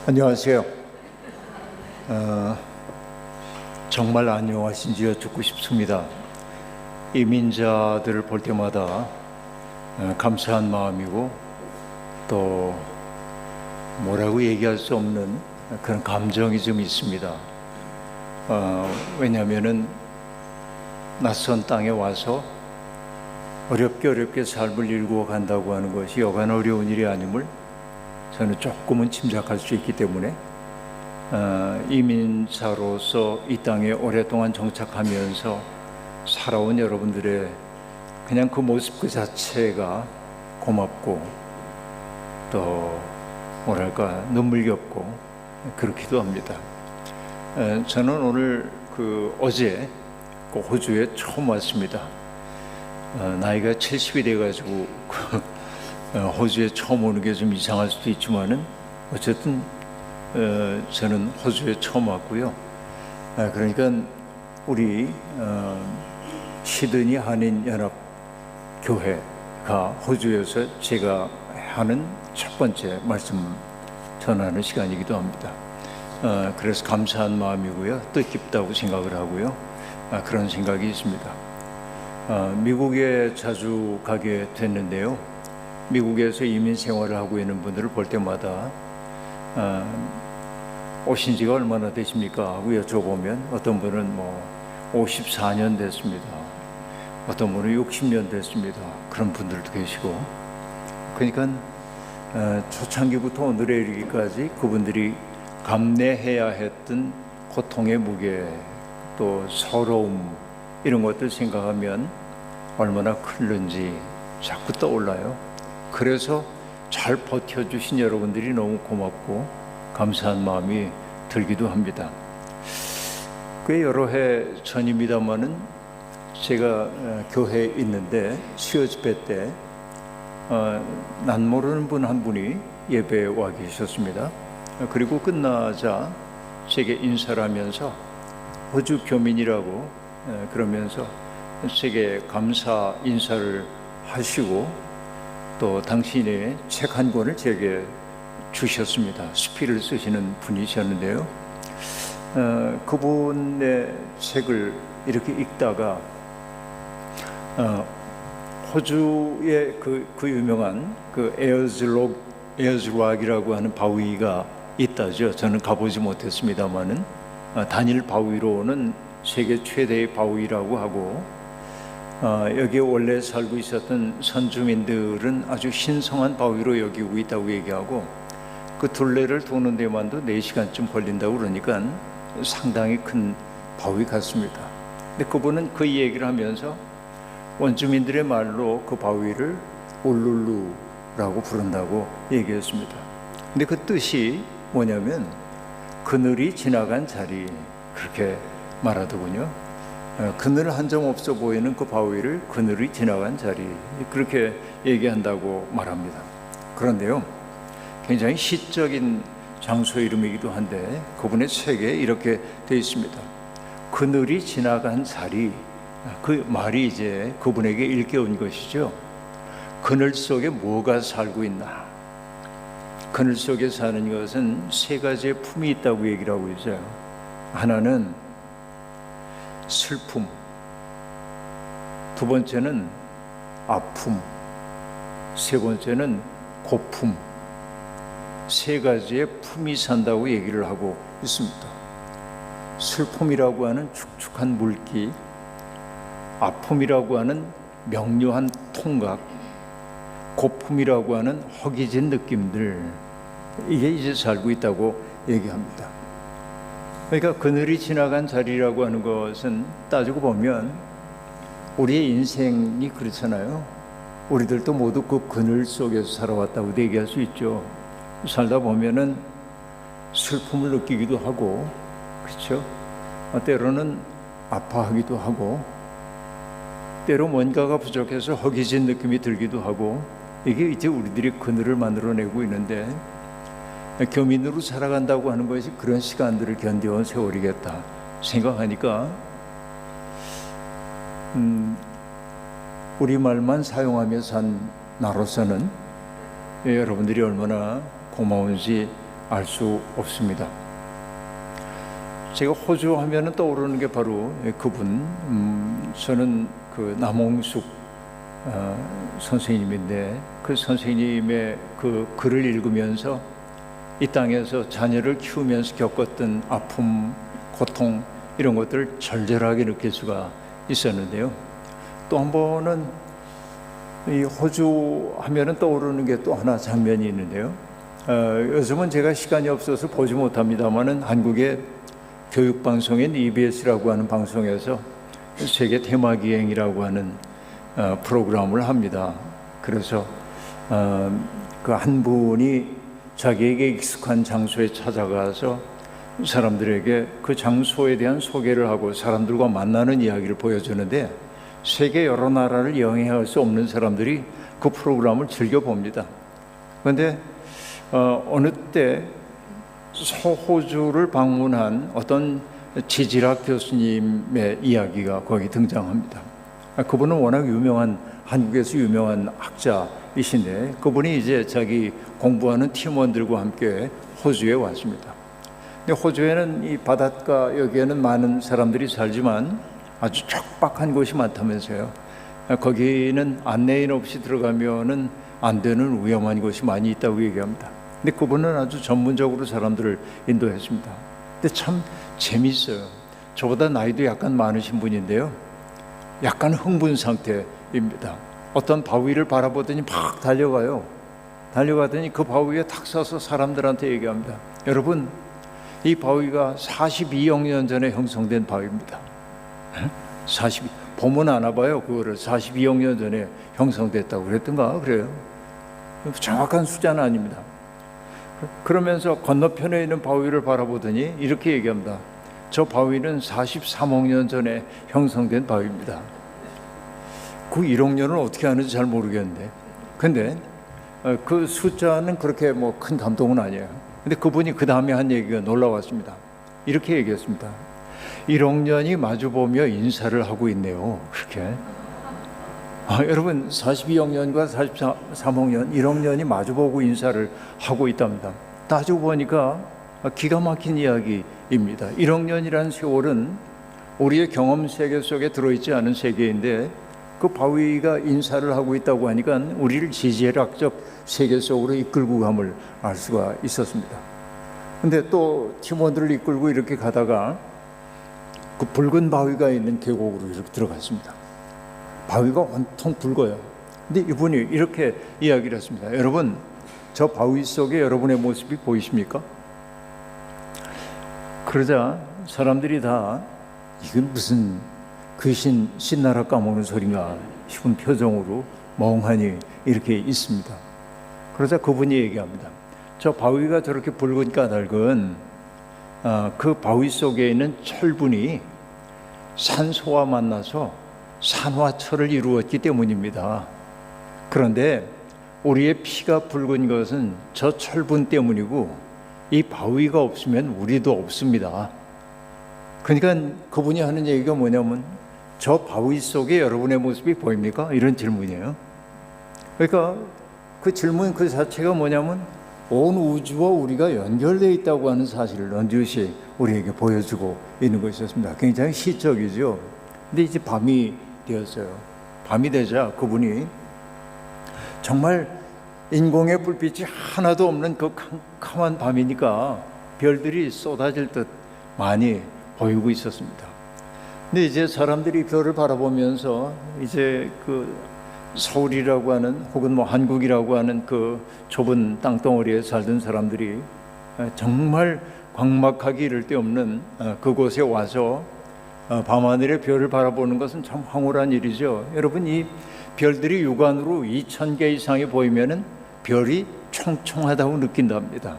안녕하세요. 정말 안녕하신지 여쭙고 싶습니다. 이민자들을 볼 때마다 감사한 마음이고 또 뭐라고 얘기할 수 없는 그런 감정이 좀 있습니다. 왜냐하면은 낯선 땅에 와서 어렵게 삶을 일구어 간다고 하는 것이 여간 어려운 일이 아님을 저는 조금은 짐작할 수 있기 때문에 이민자로서 이 땅에 오랫동안 정착하면서 살아온 여러분들의 그냥 그 모습 그 자체가 고맙고 또 뭐랄까 눈물겹고 그렇기도 합니다. 저는 오늘 어제 호주에 처음 왔습니다. 나이가 70이 돼가지고 호주에 처음 오는 게 좀 이상할 수도 있지만은 어쨌든 저는 호주에 처음 왔고요. 그러니까 우리 시드니 한인연합교회가 호주에서 제가 하는 첫 번째 말씀 전하는 시간이기도 합니다. 그래서 감사한 마음이고요, 뜻깊다고 생각을 하고요. 그런 생각이 있습니다. 미국에 자주 가게 됐는데요. 미국에서 이민 생활을 하고 있는 분들을 볼 때마다 오신 지가 얼마나 되십니까? 하고 여쭤보면 어떤 분은 54년 됐습니다. 어떤 분은 60년 됐습니다. 그런 분들도 계시고, 그러니까 초창기부터 오늘에 이르기까지 그분들이 감내해야 했던 고통의 무게, 또 서러움, 이런 것들 생각하면 얼마나 큰지 자꾸 떠올라요. 그래서 잘 버텨주신 여러분들이 너무 고맙고 감사한 마음이 들기도 합니다. 꽤 여러 해 전입니다마는 제가 교회에 있는데 수요 집회 때 난 모르는 분 한 분이 예배에 와 계셨습니다. 그리고 끝나자 제게 인사를 하면서 호주 교민이라고 그러면서 제게 감사 인사를 하시고 또 당신의 책 한 권을 제게 주셨습니다. 수필을 쓰시는 분이셨는데요. 그분의 책을 이렇게 읽다가 호주의 그 유명한 에어즈락이라고 하는 바위가 있다죠. 저는 가보지 못했습니다만은 단일 바위로는 세계 최대의 바위라고 하고, 여기에 원래 살고 있었던 선주민들은 아주 신성한 바위로 여기고 있다고 얘기하고, 그 둘레를 도는 데만도 4시간쯤 걸린다고 그러니까 상당히 큰 바위 같습니다. 근데 그분은 그 얘기를 하면서 원주민들의 말로 그 바위를 울룰루라고 부른다고 얘기했습니다. 근데 그 뜻이 뭐냐면 그늘이 지나간 자리, 그렇게 말하더군요. 그늘 한 점 없어 보이는 그 바위를 그늘이 지나간 자리, 그렇게 얘기한다고 말합니다. 그런데요, 굉장히 시적인 장소 이름이기도 한데 그분의 책에 이렇게 되어 있습니다. 그늘이 지나간 자리, 그 말이 이제 그분에게 일깨운 것이죠. 그늘 속에 뭐가 살고 있나? 그늘 속에 사는 것은 3가지의 품이 있다고 얘기를 하고 있어요. 하나는 슬픔, 두 번째는 아픔, 세 번째는 고품, 3가지의 품이 산다고 얘기를 하고 있습니다. 슬픔이라고 하는 축축한 물기, 아픔이라고 하는 명료한 통각, 고품이라고 하는 허기진 느낌들, 이게 이제 살고 있다고 얘기합니다. 그러니까 그늘이 지나간 자리라고 하는 것은 따지고 보면 우리의 인생이 그렇잖아요. 우리들도 모두 그 그늘 속에서 살아왔다고 얘기할 수 있죠. 살다 보면은 슬픔을 느끼기도 하고, 그렇죠? 때로는 아파하기도 하고, 때로 뭔가가 부족해서 허기진 느낌이 들기도 하고, 이게 이제 우리들이 그늘을 만들어내고 있는데, 교민으로 살아간다고 하는 것이 그런 시간들을 견뎌온 세월이겠다 생각하니까 우리말만 사용하며 산 나로서는 여러분들이 얼마나 고마운지 알 수 없습니다. 제가 호주 하면은 떠오르는 게 바로 그분, 저는 그 남홍숙 선생님인데, 그 선생님의 그 글을 읽으면서 이 땅에서 자녀를 키우면서 겪었던 아픔, 고통 이런 것들을 절절하게 느낄 수가 있었는데요. 또 한 번은 이 호주 하면은 떠오르는 게 또 하나 장면이 있는데요. 요즘은 제가 시간이 없어서 보지 못합니다만은 한국의 교육방송인 EBS라고 하는 방송에서 세계 테마기행이라고 하는 프로그램을 합니다. 그래서 그 한 분이 자기에게 익숙한 장소에 찾아가서 사람들에게 그 장소에 대한 소개를 하고 사람들과 만나는 이야기를 보여주는데, 세계 여러 나라를 여행할 수 없는 사람들이 그 프로그램을 즐겨봅니다. 그런데 어느 때 소호주를 방문한 어떤 지질학 교수님의 이야기가 거기 등장합니다. 그분은 워낙 유명한, 한국에서 유명한 학자이신데, 그분이 이제 자기 공부하는 팀원들과 함께 호주에 왔습니다. 근데 호주에는 이 바닷가 여기에는 많은 사람들이 살지만 아주 척박한 곳이 많다면서요. 거기는 안내인 없이 들어가면은 안 되는 위험한 곳이 많이 있다고 얘기합니다. 근데 그분은 아주 전문적으로 사람들을 인도했습니다. 근데 참 재미있어요. 저보다 나이도 약간 많으신 분인데요, 약간 흥분 상태입니다. 어떤 바위를 바라보더니 막 달려가더니 그 바위에 탁 서서 사람들한테 얘기합니다. 여러분, 이 바위가 42억 년 전에 형성된 바위입니다. 40, 보면 아나 봐요. 그거를 42억 년 전에 형성됐다고 그랬던가 그래요. 정확한 숫자는 아닙니다. 그러면서 건너편에 있는 바위를 바라보더니 이렇게 얘기합니다. 저 바위는 43억 년 전에 형성된 바위입니다. 그 1억 년을 어떻게 하는지 잘 모르겠는데, 근데 그 숫자는 그렇게 뭐 큰 감동은 아니에요. 근데 그분이 그 다음에 한 얘기가 놀라웠습니다. 이렇게 얘기했습니다. 1억 년이 마주보며 인사를 하고 있네요. 그렇게. 여러분, 42억 년과 43억 년, 1억 년이 마주보고 인사를 하고 있답니다. 따지고 보니까 기가 막힌 이야기입니다. 1억 년이라는 세월은 우리의 경험 세계 속에 들어있지 않은 세계인데, 그 바위가 인사를 하고 있다고 하니까 우리를 지질학적 세계 속으로 이끌고 감을 알 수가 있었습니다. 근데 또 팀원들을 이끌고 이렇게 가다가 그 붉은 바위가 있는 계곡으로 이렇게 들어갔습니다. 바위가 온통 붉어요. 근데 이분이 이렇게 이야기를 했습니다. 여러분, 저 바위 속에 여러분의 모습이 보이십니까? 그러자 사람들이 다 이건 무슨 귀신 신나라 까먹는 소린가 싶은 표정으로 멍하니 이렇게 있습니다. 그러자 그분이 얘기합니다. 저 바위가 저렇게 붉은 까닭은 그 바위 속에 있는 철분이 산소와 만나서 산화철을 이루었기 때문입니다. 그런데 우리의 피가 붉은 것은 저 철분 때문이고, 이 바위가 없으면 우리도 없습니다. 그러니까 그분이 하는 얘기가 뭐냐면, 저 바위 속에 여러분의 모습이 보입니까? 이런 질문이에요. 그러니까 그 질문 그 자체가 뭐냐면, 온 우주와 우리가 연결되어 있다고 하는 사실을 넌지시 우리에게 보여주고 있는 것이었습니다. 굉장히 시적이죠. 근데 이제 밤이 되었어요. 밤이 되자 그분이 정말 인공의 불빛이 하나도 없는 그 캄캄한 밤이니까 별들이 쏟아질 듯 많이 보이고 있었습니다. 근데 이제 사람들이 별을 바라보면서 이제 그 서울이라고 하는 혹은 뭐 한국이라고 하는 그 좁은 땅덩어리에 살던 사람들이 정말 광막하기 이를 데 없는 그곳에 와서 밤하늘의 별을 바라보는 것은 참 황홀한 일이죠. 여러분, 이 별들이 육안으로 2,000개 이상이 보이면은 별이 총총하다고 느낀답니다.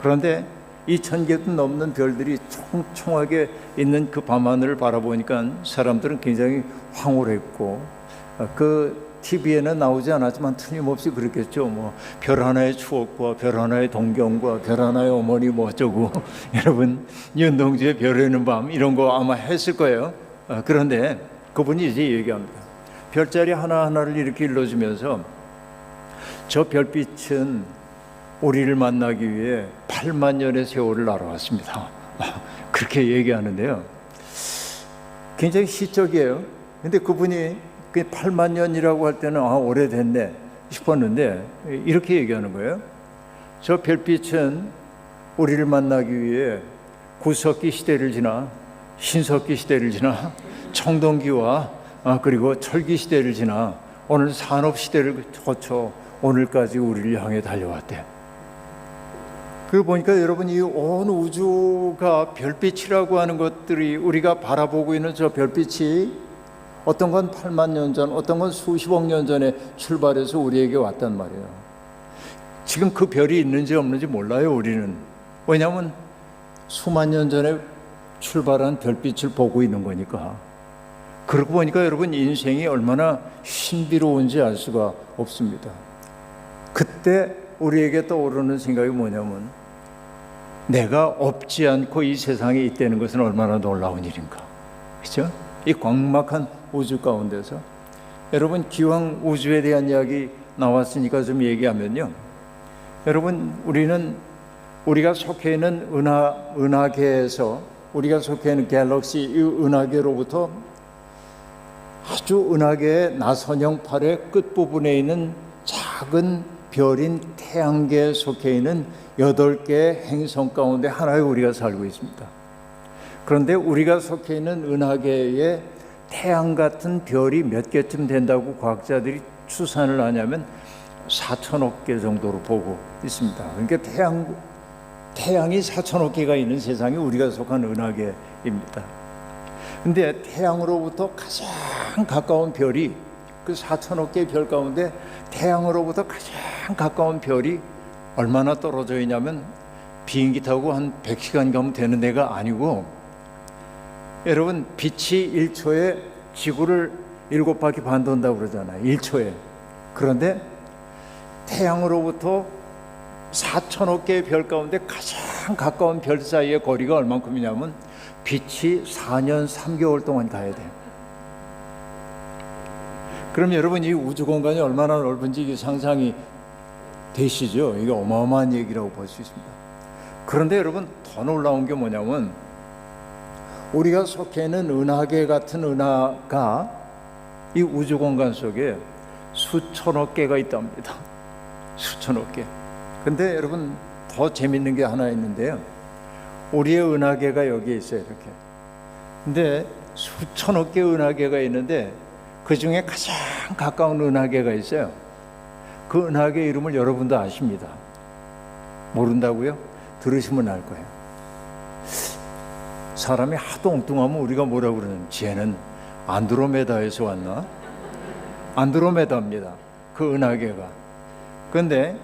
그런데 2,000개도 넘는 별들이 총총하게 있는 그 밤하늘을 바라보니까 사람들은 굉장히 황홀했고, 그 TV에는 나오지 않았지만 틀림없이 그랬겠죠. 뭐 별 하나의 추억과 별 하나의 동경과 별 하나의 어머니 뭐 어쩌고 여러분, 윤동주의 별에는 밤 이런 거 아마 했을 거예요. 그런데 그분이 이제 얘기합니다. 별자리 하나하나를 이렇게 일러주면서 저 별빛은 우리를 만나기 위해 8만 년의 세월을 날아왔습니다. 그렇게 얘기하는데요. 굉장히 시적이에요. 근데 그분이 8만 년이라고 할 때는 오래됐네 싶었는데 이렇게 얘기하는 거예요. 저 별빛은 우리를 만나기 위해 구석기 시대를 지나 신석기 시대를 지나 청동기와 그리고 철기 시대를 지나 오늘 산업 시대를 거쳐 오늘까지 우리를 향해 달려왔대. 그리고 보니까 여러분, 이 온 우주가 별빛이라고 하는 것들이, 우리가 바라보고 있는 저 별빛이 어떤 건 8만 년 전, 어떤 건 수십억 년 전에 출발해서 우리에게 왔단 말이에요. 지금 그 별이 있는지 없는지 몰라요, 우리는. 왜냐하면 수만 년 전에 출발한 별빛을 보고 있는 거니까. 그러고 보니까 여러분, 인생이 얼마나 신비로운지 알 수가 없습니다. 그때 우리에게 떠오르는 생각이 뭐냐면, 내가 없지 않고 이 세상에 있다는 것은 얼마나 놀라운 일인가. 그렇죠? 이 광막한 우주 가운데서 여러분, 기왕 우주에 대한 이야기 나왔으니까 좀 얘기하면요, 여러분, 우리가 속해 있는 은하계에서, 우리가 속해 있는 갤럭시, 이 은하계로부터 아주 은하계의 나선형팔의 끝부분에 있는 작은 별인 태양계에 속해 있는 8개의 행성 가운데 하나에 우리가 살고 있습니다. 그런데 우리가 속해 있는 은하계에 태양 같은 별이 몇 개쯤 된다고 과학자들이 추산을 하냐면 4천억 개 정도로 보고 있습니다. 그러니까 태양이 4천억 개가 있는 세상이 우리가 속한 은하계입니다. 근데 태양으로부터 가장 가까운 별이, 그 4천억 개의 별 가운데 태양으로부터 가장 가까운 별이 얼마나 떨어져 있냐면, 비행기 타고 한 100시간 가면 되는 데가 아니고, 여러분, 빛이 1초에 지구를 7바퀴 반 돈다고 그러잖아요. 1초에. 그런데 태양으로부터 4천억 개의 별 가운데 가장 가까운 별 사이의 거리가 얼만큼이냐면, 빛이 4년 3개월 동안 가야 돼요. 그럼 여러분, 이 우주 공간이 얼마나 넓은지 이게 상상이 되시죠? 이게 어마어마한 얘기라고 볼 수 있습니다. 그런데 여러분, 더 놀라운 게 뭐냐면, 우리가 속해 있는 은하계 같은 은하가 이 우주 공간 속에 수천억 개가 있답니다. 수천억 개. 근데 여러분, 더 재밌는 게 하나 있는데요. 우리의 은하계가 여기에 있어요, 이렇게. 근데 수천억 개의 은하계가 있는데 그 중에 가장 가까운 은하계가 있어요. 그 은하계 이름을 여러분도 아십니다. 모른다고요? 들으시면 알 거예요. 사람이 하도 엉뚱하면 우리가 뭐라고 그러는지, 쟤는 안드로메다에서 왔나? 안드로메다입니다, 그 은하계가. 그런데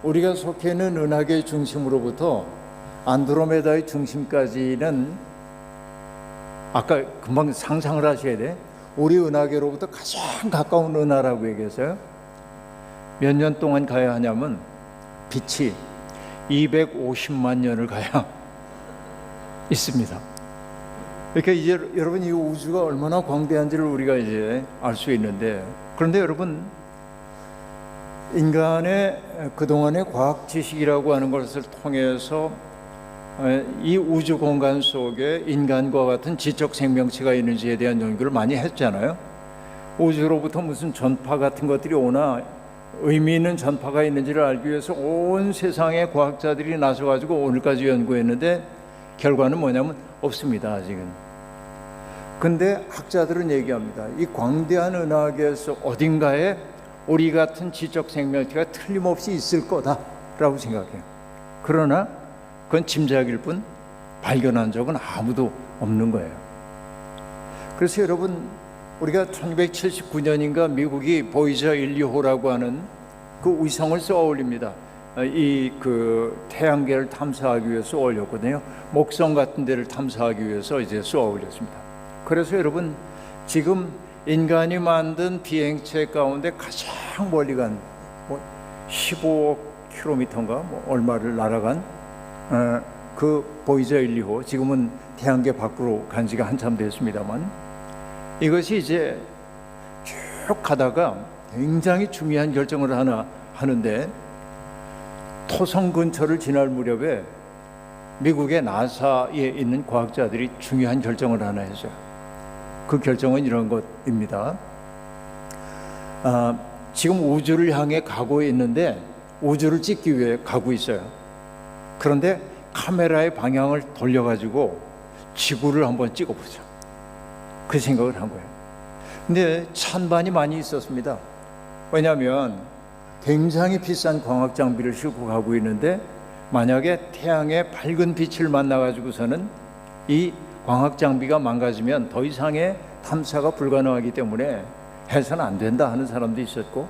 우리가 속해 있는 은하계의 중심으로부터 안드로메다의 중심까지는, 아까 금방 상상을 하셔야 돼. 우리 은하계로부터 가장 가까운 은하라고 얘기했어요. 몇 년 동안 가야 하냐면, 빛이 250만 년을 가야 있습니다. 그러니까 이제 여러분, 이 우주가 얼마나 광대한지를 우리가 이제 알 수 있는데, 그런데 여러분, 인간의 그동안의 과학 지식이라고 하는 것을 통해서 이 우주 공간 속에 인간과 같은 지적 생명체가 있는지에 대한 연구를 많이 했잖아요. 우주로부터 무슨 전파 같은 것들이 오나, 의미 있는 전파가 있는지를 알기 위해서 온 세상의 과학자들이 나서가지고 오늘까지 연구했는데 결과는 뭐냐면 없습니다, 아직은. 근데 학자들은 얘기합니다. 이 광대한 은하계에서 어딘가에 우리 같은 지적 생명체가 틀림없이 있을 거다라고 생각해요. 그러나 그건 짐작일 뿐 발견한 적은 아무도 없는 거예요. 그래서 여러분, 우리가 1979년인가 미국이 보이저 1, 2호라고 하는 그 위성을 쏘아 올립니다. 이 태양계를 탐사하기 위해서 쏘아 올렸거든요. 목성 같은 데를 탐사하기 위해서 이제 쏘아 올렸습니다. 그래서 여러분, 지금 인간이 만든 비행체 가운데 가장 멀리 간 15억 킬로미터인가 얼마를 날아간 그 보이저 1, 2호, 지금은 태양계 밖으로 간 지가 한참 됐습니다만, 이것이 이제 쭉 가다가 굉장히 중요한 결정을 하나 하는데, 토성 근처를 지날 무렵에 미국의 나사에 있는 과학자들이 중요한 결정을 하나 했어요. 그 결정은 이런 것입니다. 지금 우주를 향해 가고 있는데 우주를 찍기 위해 가고 있어요. 그런데 카메라의 방향을 돌려가지고 지구를 한번 찍어보자, 그 생각을 한 거예요. 근데 찬반이 많이 있었습니다. 왜냐하면 굉장히 비싼 광학 장비를 싣고 가고 있는데 만약에 태양의 밝은 빛을 만나가지고서는 이 광학 장비가 망가지면 더 이상의 탐사가 불가능하기 때문에 해서는 안 된다 하는 사람도 있었고,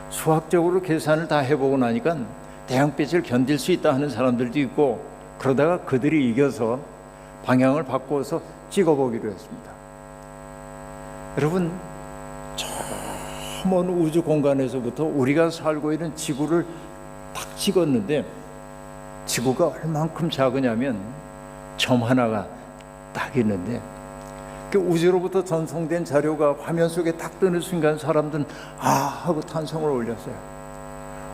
수학적으로 계산을 다 해보고 나니까 태양빛을 견딜 수 있다 하는 사람들도 있고, 그러다가 그들이 이겨서 방향을 바꿔서 찍어보기로 했습니다. 여러분, 저 먼 우주 공간에서부터 우리가 살고 있는 지구를 딱 찍었는데 지구가 얼만큼 작으냐면 점 하나가 딱 있는데, 그 우주로부터 전송된 자료가 화면 속에 딱 뜨는 순간 사람들은 하고 탄성을 올렸어요.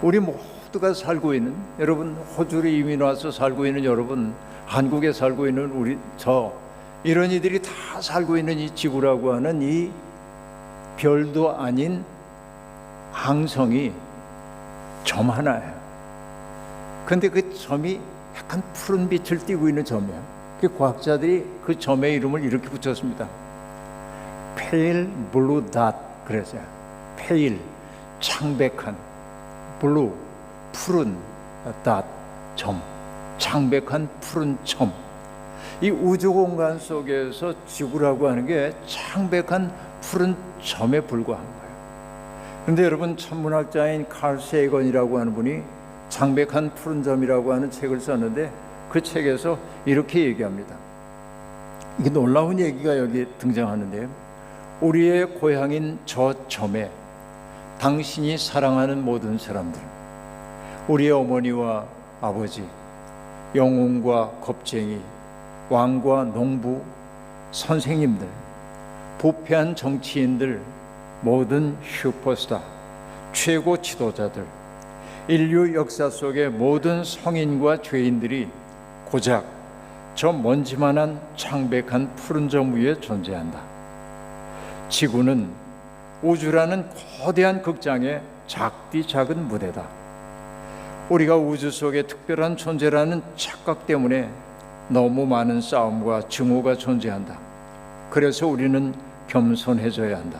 우리 모두가 살고 있는, 여러분 호주에 이민 와서 살고 있는 여러분, 한국에 살고 있는 우리, 이런 이들이 다 살고 있는 이 지구라고 하는 이 별도 아닌 항성이 점 하나예요. 근데 그 점이 약간 푸른 빛을 띠고 있는 점이에요. 그 과학자들이 그 점의 이름을 이렇게 붙였습니다. Pale Blue Dot 그랬어요. Pale, 창백한, Blue, 푸른, Dot, 점, 창백한 푸른 점. 이 우주 공간 속에서 지구라고 하는 게 창백한 푸른 점에 불과한 거예요. 그런데 여러분, 천문학자인 칼 세이건이라고 하는 분이 창백한 푸른 점이라고 하는 책을 썼는데 그 책에서 이렇게 얘기합니다. 이게 놀라운 얘기가 여기 등장하는데요. 우리의 고향인 저 점에 당신이 사랑하는 모든 사람들, 우리의 어머니와 아버지, 영웅과 겁쟁이, 왕과 농부, 선생님들, 부패한 정치인들, 모든 슈퍼스타, 최고 지도자들, 인류 역사 속의 모든 성인과 죄인들이 고작 저 먼지만한 창백한 푸른 점 위에 존재한다. 지구는 우주라는 거대한 극장의 작디 작은 무대다. 우리가 우주 속에 특별한 존재라는 착각 때문에 너무 많은 싸움과 증오가 존재한다. 그래서 우리는 겸손해져야 한다.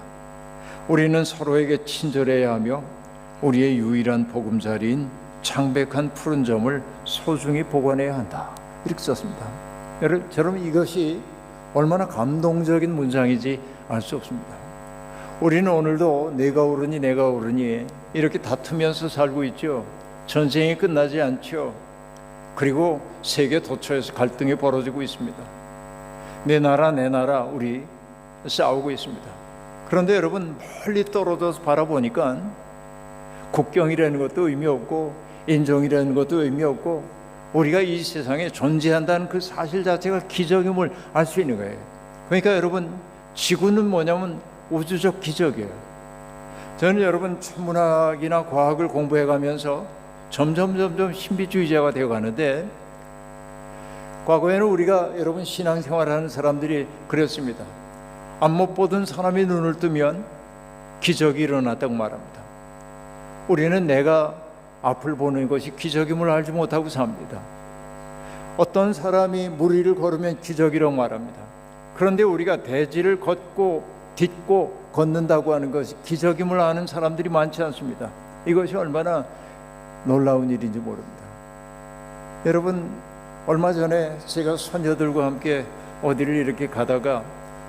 우리는 서로에게 친절해야 하며 우리의 유일한 보금자리인 창백한 푸른 점을 소중히 보관해야 한다. 이렇게 썼습니다. 여러분, 이것이 얼마나 감동적인 문장인지 알 수 없습니다. 우리는 오늘도 내가 옳으니 이렇게 다투면서 살고 있죠. 전쟁이 끝나지 않죠. 그리고 세계 도처에서 갈등이 벌어지고 있습니다. 내 나라 우리 싸우고 있습니다. 그런데 여러분, 멀리 떨어져서 바라보니까 국경이라는 것도 의미 없고 인종이라는 것도 의미 없고 우리가 이 세상에 존재한다는 그 사실 자체가 기적임을 알 수 있는 거예요. 그러니까 여러분, 지구는 뭐냐면 우주적 기적이에요. 저는 여러분, 천문학이나 과학을 공부해 가면서 점점 신비주의자가 되어 가는데, 과거에는 우리가 여러분 신앙생활하는 사람들이 그랬습니다. 앞못 보던 사람이 눈을 뜨면 기적이 일어났다고 말합니다. 우리는 내가 앞을 보는 것이 기적임을 알지 못하고 삽니다. 어떤 사람이 물 위를 걸으면 기적이라고 말합니다. 그런데 우리가 대지를 딛고 걷는다고 하는 것이 기적임을 아는 사람들이 많지 않습니다. 이것이 얼마나 놀라운 일인지 모릅니다. 여러분, 얼마 전에 제가 손녀들과 함께 어디를 이렇게 가다가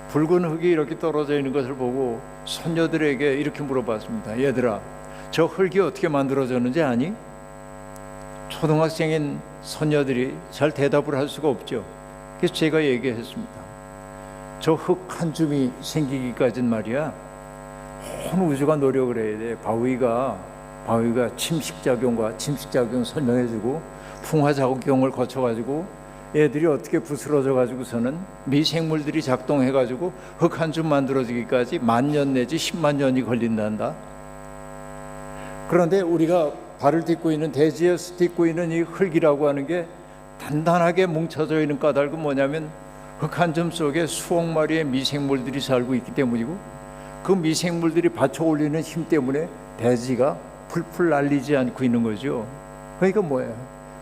붉은 흙이 이렇게 떨어져 있는 것을 보고 손녀들에게 이렇게 물어봤습니다. 얘들아, 저 흙이 어떻게 만들어졌는지 아니? 초등학생인 손녀들이 잘 대답을 할 수가 없죠. 그래서 제가 얘기했습니다. 저 흙 한 줌이 생기기까지는 말이야, 온 우주가 노력을 해야 돼. 바위가 침식작용 설명해주고 풍화작용을 거쳐가지고 애들이 어떻게 부스러져가지고서는 미생물들이 작동해가지고 흙 한 줌 만들어지기까지 10,000년 내지 100,000년이 걸린단다. 그런데 우리가 발을 딛고 있는 대지에서 딛고 있는 이 흙이라고 하는 게 단단하게 뭉쳐져 있는 까닭은 뭐냐면 흙 한 점 속에 수억 마리의 미생물들이 살고 있기 때문이고, 그 미생물들이 받쳐 올리는 힘 때문에 대지가 풀풀 날리지 않고 있는 거죠. 그러니까 뭐예요?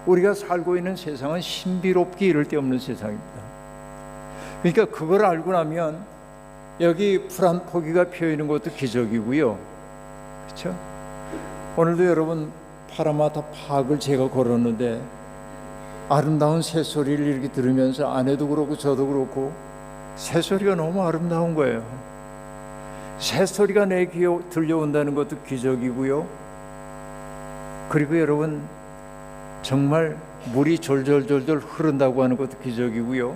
우리가 살고 있는 세상은 신비롭기 이를 데 없는 세상입니다. 그러니까 그걸 알고 나면 여기 풀 한 포기가 피어 있는 것도 기적이고요. 그렇죠? 오늘도 여러분 파라마타 파악을 제가 걸었는데 아름다운 새소리를 이렇게 들으면서 아내도 그렇고 저도 그렇고 새소리가 너무 아름다운 거예요. 새소리가 내 귀에 들려온다는 것도 기적이고요. 그리고 여러분 정말 물이 졸졸졸졸 흐른다고 하는 것도 기적이고요.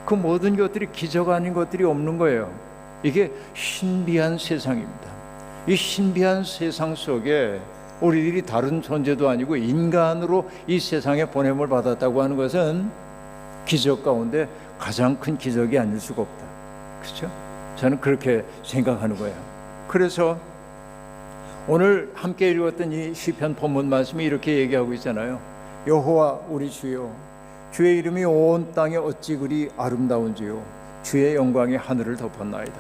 그 모든 것들이 기적 아닌 것들이 없는 거예요. 이게 신비한 세상입니다. 이 신비한 세상 속에 우리들이 다른 존재도 아니고 인간으로 이 세상에 보냄을 받았다고 하는 것은 기적 가운데 가장 큰 기적이 아닐 수가 없다. 그렇죠? 저는 그렇게 생각하는 거예요. 그래서 오늘 함께 읽었던 이 시편 본문 말씀이 이렇게 얘기하고 있잖아요. 여호와 우리 주여, 주의 이름이 온 땅에 어찌 그리 아름다운지요, 주의 영광이 하늘을 덮었나이다.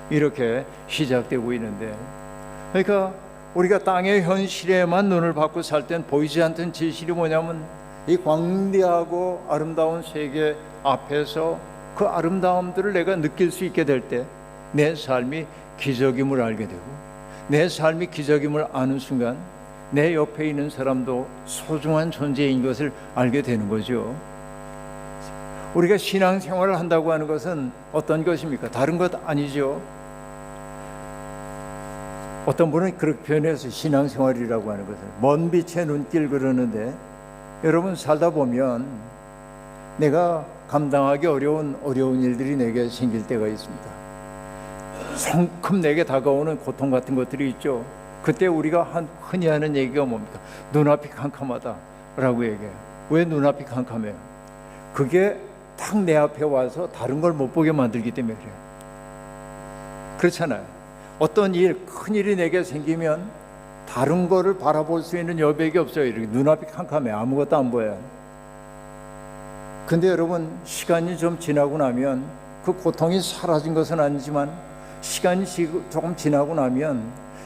이렇게 시작되고 있는데, 그러니까 우리가 땅의 현실에만 눈을 받고 살 땐 보이지 않던 진실이 뭐냐면 이 광대하고 아름다운 세계 앞에서 그 아름다움들을 내가 느낄 수 있게 될 때 내 삶이 기적임을 알게 되고, 내 삶이 기적임을 아는 순간 내 옆에 있는 사람도 소중한 존재인 것을 알게 되는 거죠. 우리가 신앙생활을 한다고 하는 것은 어떤 것입니까? 다른 것 아니죠. 어떤 분은 그렇게 표현해서 신앙생활이라고 하는 것을 먼 빛의 눈길 그러는데, 여러분 살다 보면 내가 감당하기 어려운 일들이 내게 생길 때가 있습니다. 성큼 내게 다가오는 고통 같은 것들이 있죠. 그때 우리가 흔히 하는 얘기가 뭡니까? 눈앞이 캄캄하다라고 얘기해요. 왜 눈앞이 캄캄해요? 그게 딱 내 앞에 와서 다른 걸 못 보게 만들기 때문에 그래요. 그렇잖아요. 어떤 일, 큰 일이 내게 생기면 다른 거를 바라볼 수 있는 여백이 없어요. 이렇게 눈앞이 캄캄해. 아무것도 안 보여요. 근데 여러분 시간이 좀 지나고 나면 그 고통이 사라진 것은 아니지만 시간이 조금 지나고 나면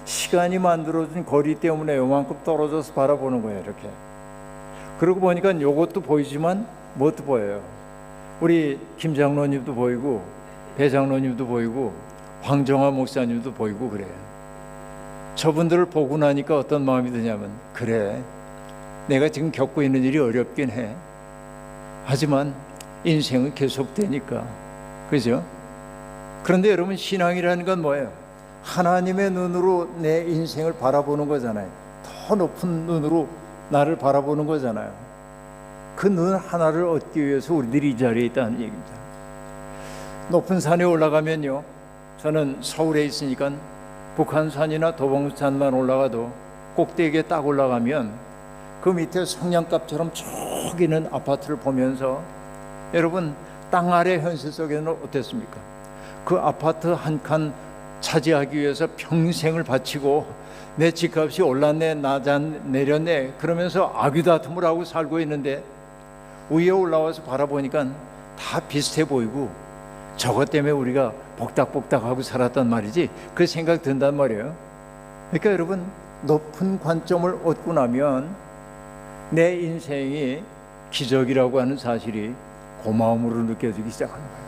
시간이 만들어준 거리 때문에 요만큼 떨어져서 바라보는 거예요. 이렇게. 그러고 보니까 이것도 보이지만 뭣도 보여요. 우리 김 장로님도 보이고 배 장로님도 보이고 황정화 목사님도 보이고 그래요. 저분들을 보고 나니까 어떤 마음이 드냐면, 그래, 내가 지금 겪고 있는 일이 어렵긴 해. 하지만 인생은 계속되니까. 그죠? 그런데 여러분 신앙이라는 건 뭐예요? 하나님의 눈으로 내 인생을 바라보는 거잖아요. 더 높은 눈으로 나를 바라보는 거잖아요. 그 눈 하나를 얻기 위해서 우리들이 이 자리에 있다는 얘기입니다. 높은 산에 올라가면요, 저는 서울에 있으니까 북한산이나 도봉산만 올라가도 꼭대기에 딱 올라가면 그 밑에 성냥갑처럼 쭉 있는 아파트를 보면서, 여러분 땅 아래 현실 속에는 어땠습니까? 그 아파트 한 칸 차지하기 위해서 평생을 바치고 내 집값이 올랐네 내렸네 그러면서 아귀다툼을 하고 살고 있는데, 위에 올라와서 바라보니까 다 비슷해 보이고 저것 때문에 우리가 복닥복닥하고 살았단 말이지, 그 생각 든단 말이에요. 그러니까 여러분 높은 관점을 얻고 나면 내 인생이 기적이라고 하는 사실이 고마움으로 느껴지기 시작하는 거예요.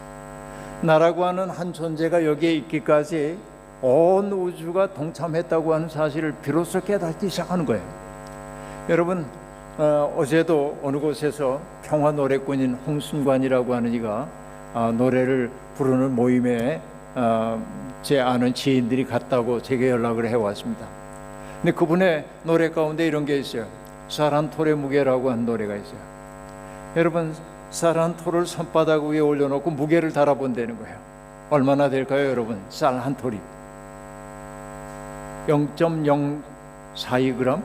나라고 하는 한 존재가 여기에 있기까지 온 우주가 동참했다고 하는 사실을 비로소 깨닫기 시작하는 거예요. 여러분 어제도 어느 곳에서 평화 노래꾼인 홍순관이라고 하는 이가 노래를 부르는 모임에 제 아는 지인들이 갔다고 제게 연락을 해왔습니다. 근데 그분의 노래 가운데 이런 게 있어요. 쌀 한 톨의 무게라고 한 노래가 있어요. 여러분 쌀 한 톨을 손바닥 위에 올려놓고 무게를 달아본다는 거예요. 얼마나 될까요 여러분? 쌀 한 톨이 0.042g?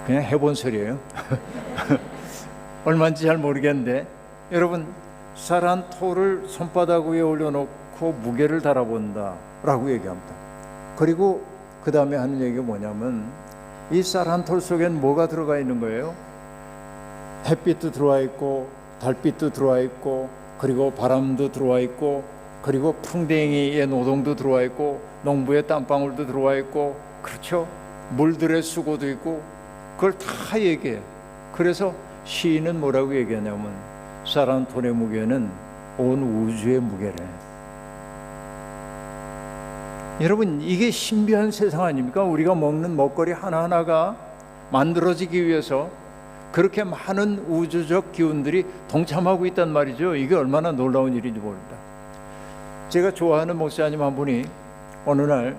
그냥 해본 소리예요. 얼마인지 잘 모르겠는데, 여러분 쌀 한 톨을 손바닥 위에 올려놓고 무게를 달아본다 라고 얘기합니다. 그리고 그 다음에 하는 얘기가 뭐냐면, 이 쌀 한 톨 속엔 뭐가 들어가 있는 거예요? 햇빛도 들어와 있고 달빛도 들어와 있고 그리고 바람도 들어와 있고 그리고 풍뎅이의 노동도 들어와 있고 농부의 땀방울도 들어와 있고, 그렇죠? 물들의 수고도 있고, 그걸 다 얘기해요. 그래서 시인은 뭐라고 얘기하냐면 쌀 한 톨의 무게는 온 우주의 무게래. 여러분, 이게 신비한 세상 아닙니까? 우리가 먹는 먹거리 하나하나가 만들어지기 위해서 그렇게 많은 우주적 기운들이 동참하고 있단 말이죠. 이게 얼마나 놀라운 일인지 모릅니다. 제가 좋아하는 목사님 한 분이 어느 날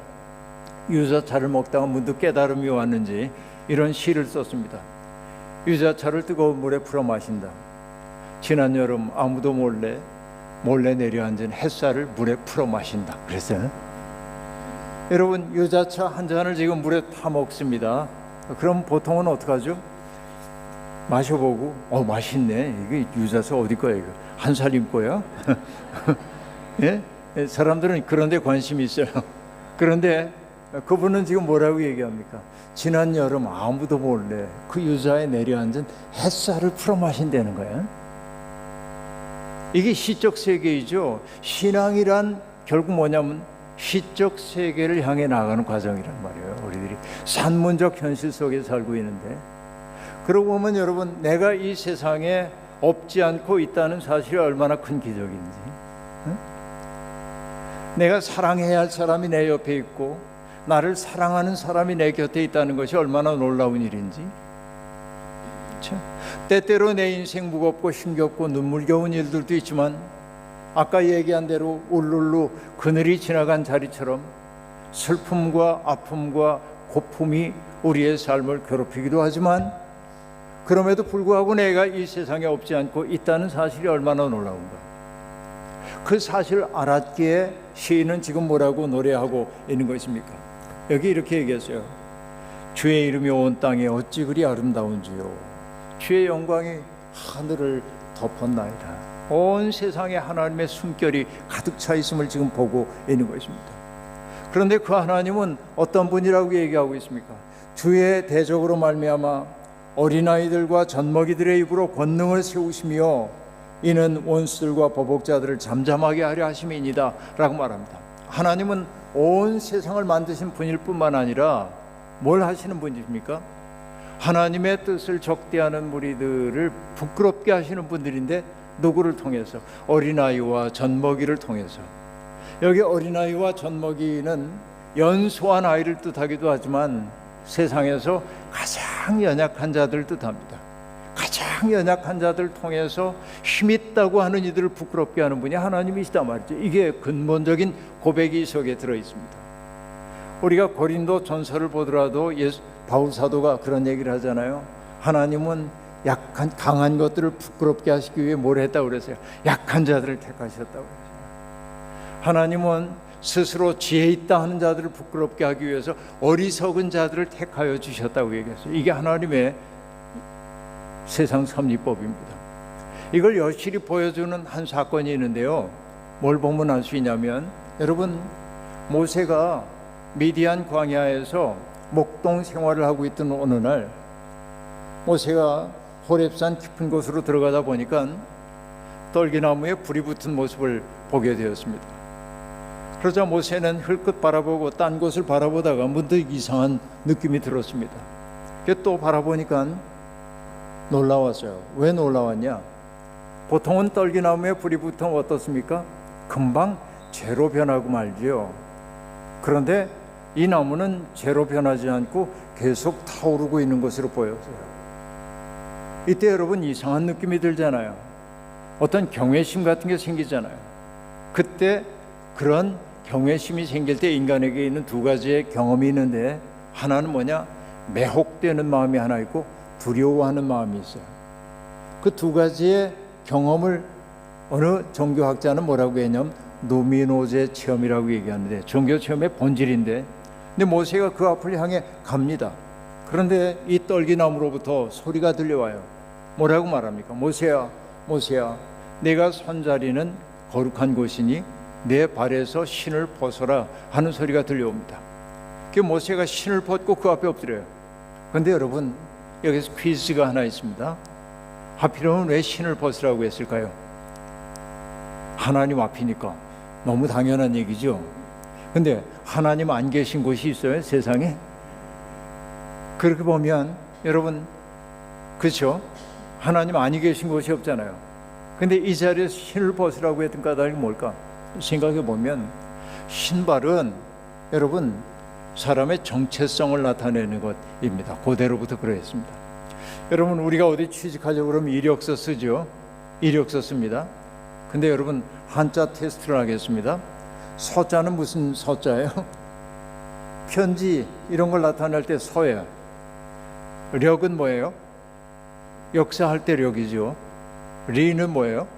유자차를 먹다가 문득 깨달음이 왔는지 이런 시를 썼습니다. 유자차를 뜨거운 물에 풀어 마신다. 지난 여름 아무도 몰래 내려앉은 햇살을 물에 풀어 마신다. 그랬어요. 여러분, 유자차 한 잔을 지금 물에 타 먹습니다. 그럼 보통은 어떡하죠? 마셔보고 맛있네. 이게 유자차 어디 거야? 이거 한 살림 거야? 예? 사람들은 그런 데 관심이 있어요. 그런데 그분은 지금 뭐라고 얘기합니까? 지난 여름 아무도 몰래 그 유자에 내려앉은 햇살을 풀어 마신다는 거예요. 이게 시적 세계이죠. 신앙이란 결국 뭐냐면 시적 세계를 향해 나가는 과정이란 말이에요. 우리들이 산문적 현실 속에 살고 있는데, 그러고 보면 여러분, 내가 이 세상에 없지 않고 있다는 사실이 얼마나 큰 기적인지, 내가 사랑해야 할 사람이 내 옆에 있고 나를 사랑하는 사람이 내 곁에 있다는 것이 얼마나 놀라운 일인지. 그렇죠? 때때로 내 인생 무겁고 힘겹고 눈물겨운 일들도 있지만 아까 얘기한 대로 울룰루 그늘이 지나간 자리처럼 슬픔과 아픔과 고품이 우리의 삶을 괴롭히기도 하지만, 그럼에도 불구하고 내가 이 세상에 없지 않고 있다는 사실이 얼마나 놀라운가. 그 사실을 알았기에 시인은 지금 뭐라고 노래하고 있는 것입니까? 여기 이렇게 얘기했어요. 주의 이름이 온 땅에 어찌 그리 아름다운지요. 주의 영광이 하늘을 덮었나이다. 온 세상에 하나님의 숨결이 가득 차 있음을 지금 보고 있는 것입니다. 그런데 그 하나님은 어떤 분이라고 얘기하고 있습니까? 주의 대적으로 말미암아 어린아이들과 젖먹이들의 입으로 권능을 세우시며 이는 원수들과 보복자들을 잠잠하게 하려 하심이니이다 라고 말합니다. 하나님은 온 세상을 만드신 분일 뿐만 아니라 뭘 하시는 분입니까? 하나님의 뜻을 적대하는 무리들을 부끄럽게 하시는 분들인데, 누구를 통해서? 어린아이와 젖먹이를 통해서. 여기 어린아이와 젖먹이는 연소한 아이를 뜻하기도 하지만 세상에서 가장 연약한 자들을 뜻합니다. 가장 연약한 자들을 통해서 힘있다고 하는 이들을 부끄럽게 하는 분이 하나님이시다 말이죠. 이게 근본적인 고백이 속에 들어 있습니다. 우리가 고린도 전서를 보더라도 바울 사도가 그런 얘기를 하잖아요. 하나님은 약한 강한 것들을 부끄럽게 하시기 위해 뭘 했다고 그랬어요? 약한 자들을 택하셨다고 그랬어요. 하나님은 스스로 지혜 있다 하는 자들을 부끄럽게 하기 위해서 어리석은 자들을 택하여 주셨다고 얘기했어요. 이게 하나님의 세상 섭리법입니다. 이걸 여실히 보여주는 한 사건이 있는데요. 뭘 보면 알 수 있냐면, 여러분, 모세가 미디안 광야에서 목동 생활을 하고 있던 어느 날 모세가 호렙산 깊은 곳으로 들어가다 보니까 떨기나무에 불이 붙은 모습을 보게 되었습니다. 그러자 모세는 흘끗 바라보고 딴 곳을 바라보다가 문득 이상한 느낌이 들었습니다. 또 바라보니까 놀라웠어요. 왜 놀라웠냐? 보통은 떨기나무에 불이 붙으면 어떻습니까? 금방 재로 변하고 말지요. 그런데 이 나무는 재로 변하지 않고 계속 타오르고 있는 것으로 보였어요. 이때 여러분 이상한 느낌이 들잖아요. 어떤 경외심 같은 게 생기잖아요. 그때 그런 경외심이 생길 때 인간에게 있는 두 가지의 경험이 있는데, 하나는 뭐냐? 매혹되는 마음이 하나 있고 두려워하는 마음이 있어요. 그 두 가지의 경험을 어느 종교학자는 뭐라고 했냐면 노미노제 체험이라고 얘기하는데, 종교 체험의 본질인데, 근데 모세가 그 앞을 향해 갑니다. 그런데 이 떨기나무로부터 소리가 들려와요. 뭐라고 말합니까? 모세야, 모세야, 내가 선 자리는 거룩한 곳이니 내 발에서 신을 벗어라 하는 소리가 들려옵니다. 그 모세가 신을 벗고 그 앞에 엎드려요. 그런데 여러분, 여기서 퀴즈가 하나 있습니다. 하필이면 왜 신을 벗으라고 했을까요? 하나님 앞이니까. 너무 당연한 얘기죠. 근데 하나님 안 계신 곳이 있어요, 세상에? 그렇게 보면 여러분, 그렇죠? 하나님 아니 계신 곳이 없잖아요. 근데 이 자리에서 신을 벗으라고 했던 까닭이 뭘까? 생각해 보면 신발은 여러분 사람의 정체성을 나타내는 것입니다. 고대로부터 그랬습니다. 여러분, 우리가 어디 취직하려고 그러면 이력서 쓰죠. 이력서 씁니다. 근데 여러분, 한자 테스트를 하겠습니다. 서자는 무슨 서자예요? 편지 이런 걸 나타낼 때 서예요. 력은 뭐예요? 역사할 때 력이죠. 리는 뭐예요?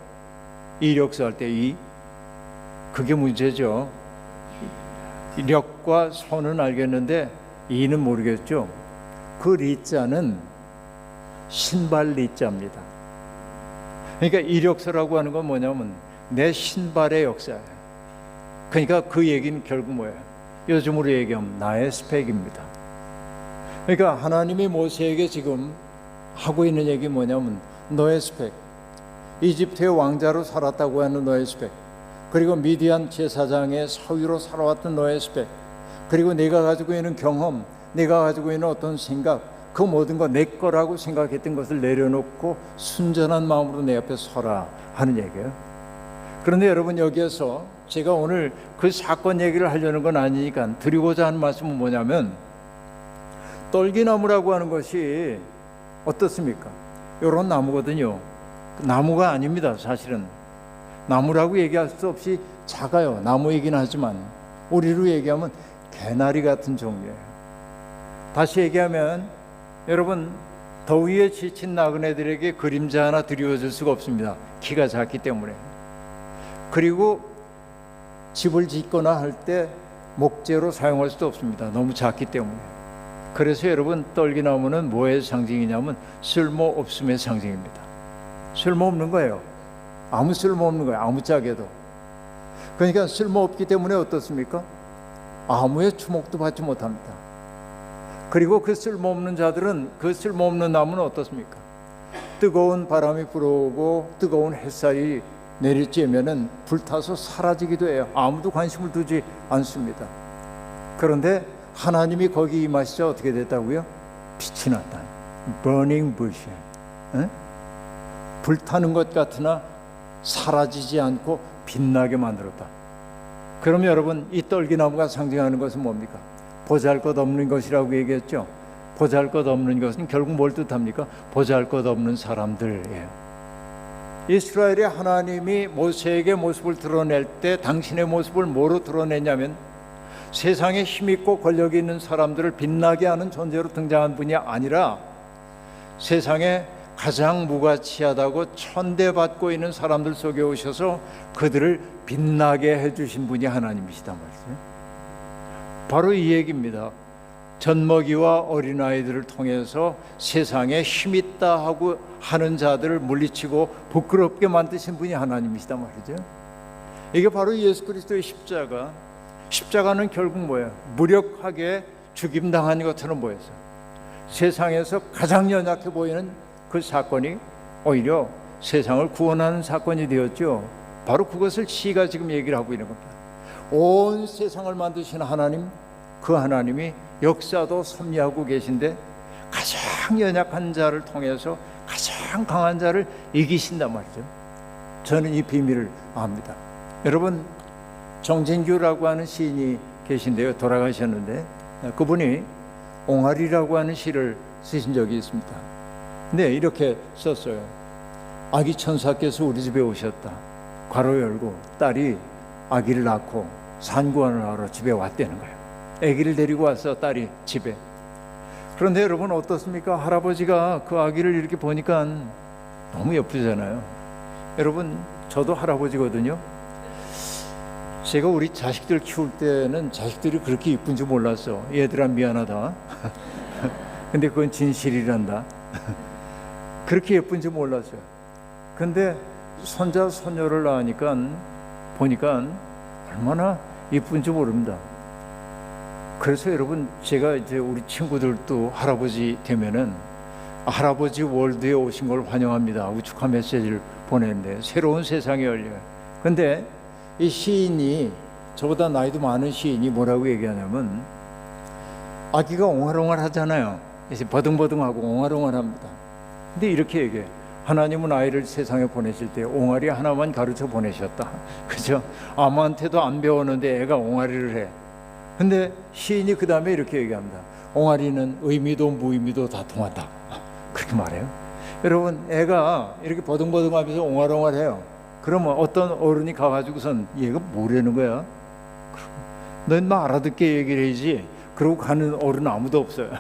이력서 할 때 이. 그게 문제죠. 력과 서는 알겠는데 이는 모르겠죠. 그 리자는 신발 리자입니다. 그러니까 이력서라고 하는 건 뭐냐면 내 신발의 역사예요. 그러니까 그 얘기는 결국 뭐예요? 요즘으로 얘기하면 나의 스펙입니다. 그러니까 하나님이 모세에게 지금 하고 있는 얘기 뭐냐면 너의 스펙, 이집트의 왕자로 살았다고 하는 너의 스펙, 그리고 미디안 제사장의 사위로 살아왔던 너의 스펙, 그리고 내가 가지고 있는 경험, 내가 가지고 있는 어떤 생각, 그 모든 거 내 거라고 생각했던 것을 내려놓고 순전한 마음으로 내 앞에 서라 하는 얘기예요. 그런데 여러분, 여기에서 제가 오늘 그 사건 얘기를 하려는 건 아니니까 드리고자 하는 말씀은 뭐냐면, 떨기나무라고 하는 것이 어떻습니까? 이런 나무거든요. 나무가 아닙니다. 사실은 나무라고 얘기할 수 없이 작아요. 나무이긴 하지만 우리로 얘기하면 개나리 같은 종류예요. 다시 얘기하면 여러분, 더위에 지친 나그네들에게 그림자 하나 드리워줄 수가 없습니다. 키가 작기 때문에. 그리고 집을 짓거나 할 때 목재로 사용할 수도 없습니다. 너무 작기 때문에. 그래서 여러분, 떨기나무는 뭐의 상징이냐면 쓸모없음의 상징입니다. 쓸모없는 거예요. 아무 쓸모없는 거예요. 아무짝에도. 그러니까 쓸모없기 때문에 어떻습니까? 아무의 주목도 받지 못합니다. 그리고 그 쓸모없는 자들은, 그 쓸모없는 나무는 어떻습니까? 뜨거운 바람이 불어오고 뜨거운 햇살이 내리쬐면은 불타서 사라지기도 해요. 아무도 관심을 두지 않습니다. 그런데 하나님이 거기 임하시자 어떻게 됐다고요? 빛이 났다. burning bush. 불타는 것 같으나 사라지지 않고 빛나게 만들었다. 그럼 여러분, 이 떨기나무가 상징하는 것은 뭡니까? 보잘것없는 것이라고 얘기했죠. 보잘것없는 것은 결국 뭘 뜻합니까? 보잘것없는 사람들이에요. 이스라엘의 하나님이 모세에게 모습을 드러낼 때 당신의 모습을 뭐로 드러내냐면 세상에 힘있고 권력이 있는 사람들을 빛나게 하는 존재로 등장한 분이 아니라 세상에 가장 무가치하다고 천대받고 있는 사람들 속에 오셔서 그들을 빛나게 해주신 분이 하나님이시단 말이죠. 바로 이 얘기입니다. 젖먹이와 어린아이들을 통해서 세상에 힘있다 하고 하는 자들을 물리치고 부끄럽게 만드신 분이 하나님이시단 말이죠. 이게 바로 예수 그리스도의 십자가. 십자가는 결국 뭐예요? 무력하게 죽임당한 것처럼 보여서 세상에서 가장 연약해 보이는 그 사건이 오히려 세상을 구원하는 사건이 되었죠. 바로 그것을 시가 지금 얘기를 하고 있는 겁니다. 온 세상을 만드신 하나님, 그 하나님이 역사도 섭리하고 계신데 가장 연약한 자를 통해서 가장 강한 자를 이기신단 말이죠. 저는 이 비밀을 압니다. 여러분, 정진규라고 하는 시인이 계신데요. 돌아가셨는데 그분이 옹알이라고 하는 시를 쓰신 적이 있습니다. 네, 이렇게 썼어요. 아기 천사께서 우리 집에 오셨다. 괄호 열고 딸이 아기를 낳고 산구안을 하러 집에 왔다는 거예요. 아기를 데리고 왔어, 딸이 집에. 그런데 여러분 어떻습니까? 할아버지가 그 아기를 이렇게 보니까 너무 예쁘잖아요. 여러분, 저도 할아버지거든요. 제가 우리 자식들 키울 때는 자식들이 그렇게 이쁜 줄 몰랐어. 얘들아 미안하다. 근데 그건 진실이란다. 그렇게 예쁜 줄 몰랐어요. 근데 손자 손녀를 낳으니까 보니까 얼마나 이쁜지 모릅니다. 그래서 여러분, 제가 이제 우리 친구들도 할아버지 되면은 할아버지 월드에 오신 걸 환영합니다 하고 축하 메시지를 보내는데, 새로운 세상이 열려요. 근데 이 시인이, 저보다 나이도 많은 시인이 뭐라고 얘기하냐면, 아기가 옹알옹알 하잖아요. 이제 버둥버둥하고 옹알옹알합니다. 근데 이렇게 얘기해. 하나님은 아이를 세상에 보내실 때 옹알이 하나만 가르쳐 보내셨다. 그죠? 아무한테도 안 배웠는데 애가 옹알이를 해. 근데 시인이 그 다음에 이렇게 얘기합니다. 옹알이는 의미도 무의미도 다 통한다. 그렇게 말해요. 여러분, 애가 이렇게 버둥버둥하면서 옹알옹알해요. 그러면 어떤 어른이 가가지고선 얘가 뭐라는 거야? 너 인마 알아듣게 얘기를 해야지. 그러고 가는 어른 아무도 없어요.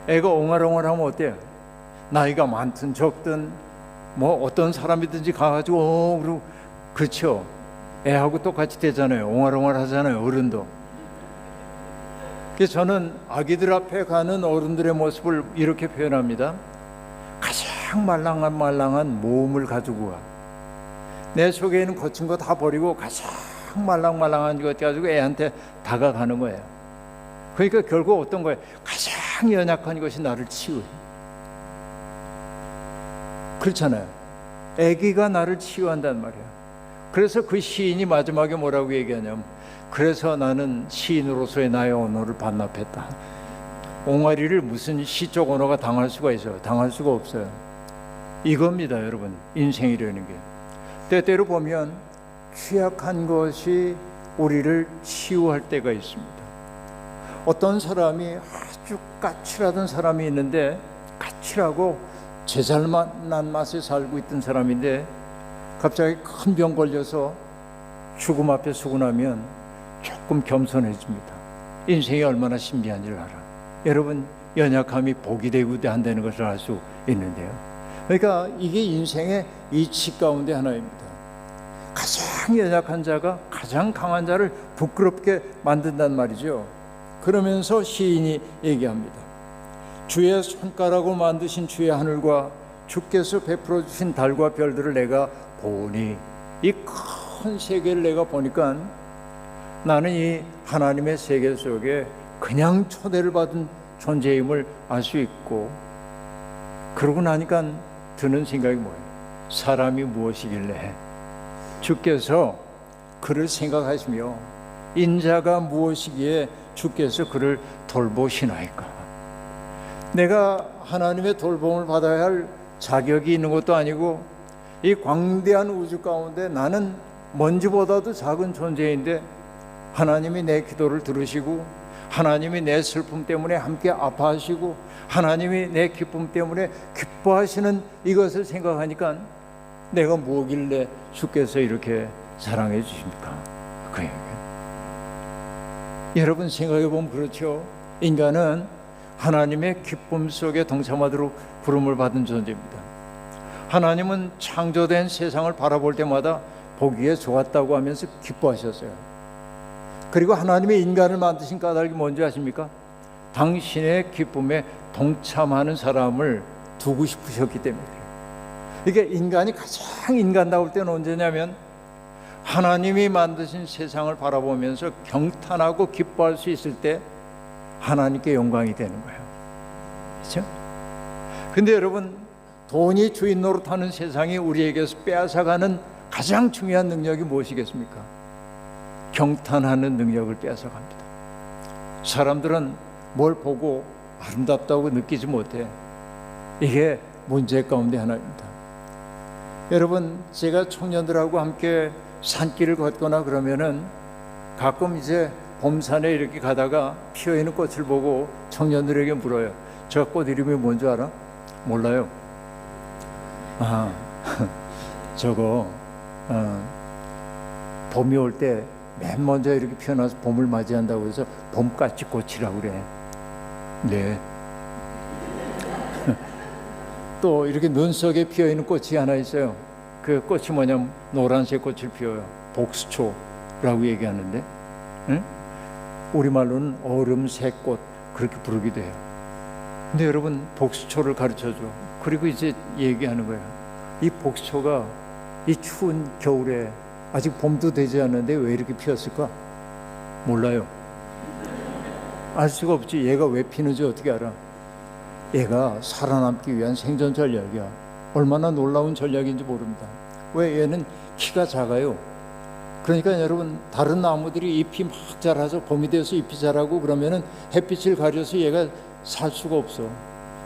애가 옹알옹알하면 어때요? 나이가 많든 적든 뭐 어떤 사람이든지 가가지고 그리고, 그렇죠? 애하고 똑같이 되잖아요. 옹알옹알 하잖아요. 어른도. 그래서 저는 아기들 앞에 가는 어른들의 모습을 이렇게 표현합니다. 가장 말랑한 모험을 가지고 가. 내 속에 있는 거친 거 다 버리고 가장 말랑한 것 가지고 애한테 다가가는 거예요. 그러니까 결국 어떤 거예요? 가장 연약한 것이 나를 치유해. 그렇잖아요. 아기가 나를 치유한단 말이야. 그래서 그 시인이 마지막에 뭐라고 얘기하냐면, 그래서 나는 시인으로서의 나의 언어를 반납했다. 옹알이를 무슨 시적 언어가 당할 수가 있어요? 당할 수가 없어요. 이겁니다, 여러분. 인생이라는 게. 때때로 보면 취약한 것이 우리를 치유할 때가 있습니다. 어떤 사람이 아주 까칠하던 사람이 있는데, 까칠하고 제잘난 맛에 살고 있던 사람인데 갑자기 큰 병 걸려서 죽음 앞에 서고 나면 조금 겸손해집니다. 인생이 얼마나 신비한지를 알아. 여러분, 연약함이 복이 되고 한다는 것을 알 수 있는데요. 그러니까 이게 인생의 이치 가운데 하나입니다. 가장 연약한 자가 가장 강한 자를 부끄럽게 만든단 말이죠. 그러면서 시인이 얘기합니다. 주의 손가락으로 만드신 주의 하늘과 주께서 베풀어 주신 달과 별들을 내가 보니, 이 큰 세계를 내가 보니까 나는 이 하나님의 세계 속에 그냥 초대를 받은 존재임을 알 수 있고, 그러고 나니까 드는 생각이 뭐예요? 사람이 무엇이길래 주께서 그를 생각하시며 인자가 무엇이기에 주께서 그를 돌보시나이까. 내가 하나님의 돌봄을 받아야 할 자격이 있는 것도 아니고, 이 광대한 우주 가운데 나는 먼지보다도 작은 존재인데 하나님이 내 기도를 들으시고, 하나님이 내 슬픔 때문에 함께 아파하시고, 하나님이 내 기쁨 때문에 기뻐하시는 이것을 생각하니까 내가 뭐길래 주께서 이렇게 사랑해 주십니까? 그 얘기. 여러분, 생각해 보면 그렇죠. 인간은 하나님의 기쁨 속에 동참하도록 부름을 받은 존재입니다. 하나님은 창조된 세상을 바라볼 때마다 보기에 좋았다고 하면서 기뻐하셨어요. 그리고 하나님의 인간을 만드신 까닭이 뭔지 아십니까? 당신의 기쁨에 동참하는 사람을 두고 싶으셨기 때문이에요. 이게 인간이 가장 인간다울 때는 언제냐면, 하나님이 만드신 세상을 바라보면서 경탄하고 기뻐할 수 있을 때 하나님께 영광이 되는 거예요. 그렇죠? 근데 여러분, 돈이 주인 노릇하는 세상이 우리에게서 빼앗아가는 가장 중요한 능력이 무엇이겠습니까? 경탄하는 능력을 빼앗아갑니다. 사람들은 뭘 보고 아름답다고 느끼지 못해. 이게 문제 가운데 하나입니다. 여러분, 제가 청년들하고 함께 산길을 걷거나 그러면은 가끔 이제 봄산에 이렇게 가다가 피어있는 꽃을 보고 청년들에게 물어요. 저 꽃 이름이 뭔지 알아? 몰라요. 저거 봄이 올 때 맨 먼저 이렇게 피어나서 봄을 맞이한다고 해서 봄까치꽃이라고 그래. 네. 또 이렇게 눈 속에 피어있는 꽃이 하나 있어요. 그 꽃이 뭐냐면 노란색 꽃을 피워요. 복수초라고 얘기하는데, 응? 우리말로는 얼음새꽃 그렇게 부르기도 해요. 근데 여러분, 복수초를 가르쳐줘. 그리고 이제 얘기하는 거예요. 이 복수초가 이 추운 겨울에 아직 봄도 되지 않는데 왜 이렇게 피었을까? 몰라요. 알 수가 없지. 얘가 왜 피는지 어떻게 알아? 얘가 살아남기 위한 생존 전략이야. 얼마나 놀라운 전략인지 모릅니다. 왜? 얘는 키가 작아요. 그러니까 여러분, 다른 나무들이 잎이 막 자라서 봄이 돼서 잎이 자라고 그러면은 햇빛을 가려서 얘가 살 수가 없어.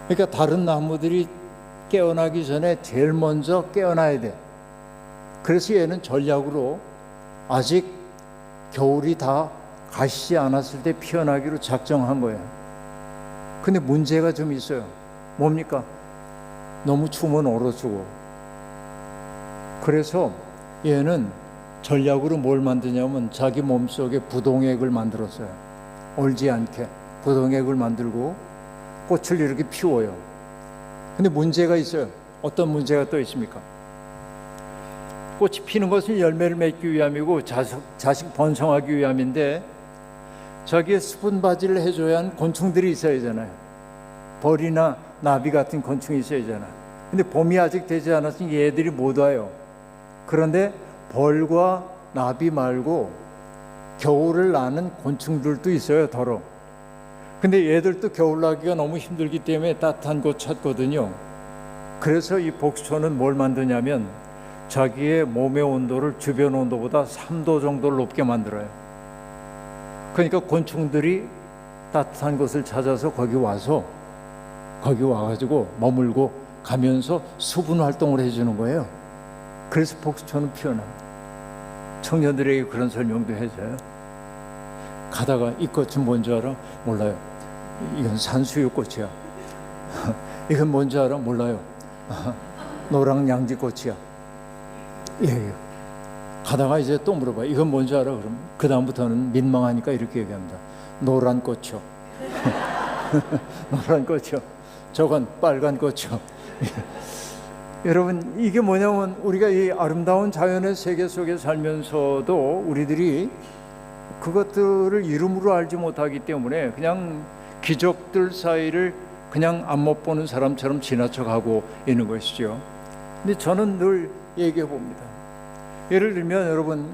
그러니까 다른 나무들이 깨어나기 전에 제일 먼저 깨어나야 돼. 그래서 얘는 전략으로 아직 겨울이 다 가시지 않았을 때 피어나기로 작정한 거야. 근데 문제가 좀 있어요. 뭡니까? 너무 추우면 얼어 죽어. 그래서 얘는 전략으로 뭘 만드냐면 자기 몸속에 부동액을 만들었어요. 얼지 않게 부동액을 만들고 꽃을 이렇게 피워요. 근데 문제가 있어요. 어떤 문제가 또 있습니까? 꽃이 피는 것은 열매를 맺기 위함이고 자식 번성하기 위함인데 저기에 수분바지를 해줘야 하는 곤충들이 있어야 하잖아요. 벌이나 나비 같은 곤충이 있어야 하잖아요. 근데 봄이 아직 되지 않았으니 얘들이 못 와요. 그런데 벌과 나비 말고 겨울을 나는 곤충들도 있어요. 더러. 근데 얘들도 겨울 나기가 너무 힘들기 때문에 따뜻한 곳 찾거든요. 그래서 이 복수초는 뭘 만드냐면 자기의 몸의 온도를 주변 온도보다 3도 정도를 높게 만들어요. 그러니까 곤충들이 따뜻한 곳을 찾아서 거기 와가지고 머물고 가면서 수분 활동을 해주는 거예요. 그래서 복수초는 피어납니다. 청년들에게 그런 설명도 해줘요. 가다가 이 꽃은 뭔지 알아? 몰라요. 이건 산수유꽃이야. 이건 뭔지 알아? 몰라요. 노랑 양지꽃이야. 예. 가다가 이제 또 물어봐. 이건 뭔지 알아? 그럼 그 다음부터는 민망하니까 이렇게 얘기합니다. 노란 꽃이요. 노란 꽃이요. 저건 빨간 꽃이요. 여러분, 이게 뭐냐면 우리가 이 아름다운 자연의 세계 속에 살면서도 우리들이 그것들을 이름으로 알지 못하기 때문에 그냥 기적들 사이를 그냥 안못 보는 사람처럼 지나쳐가고 있는 것이죠. 근데 저는 늘 얘기해 봅니다. 예를 들면 여러분,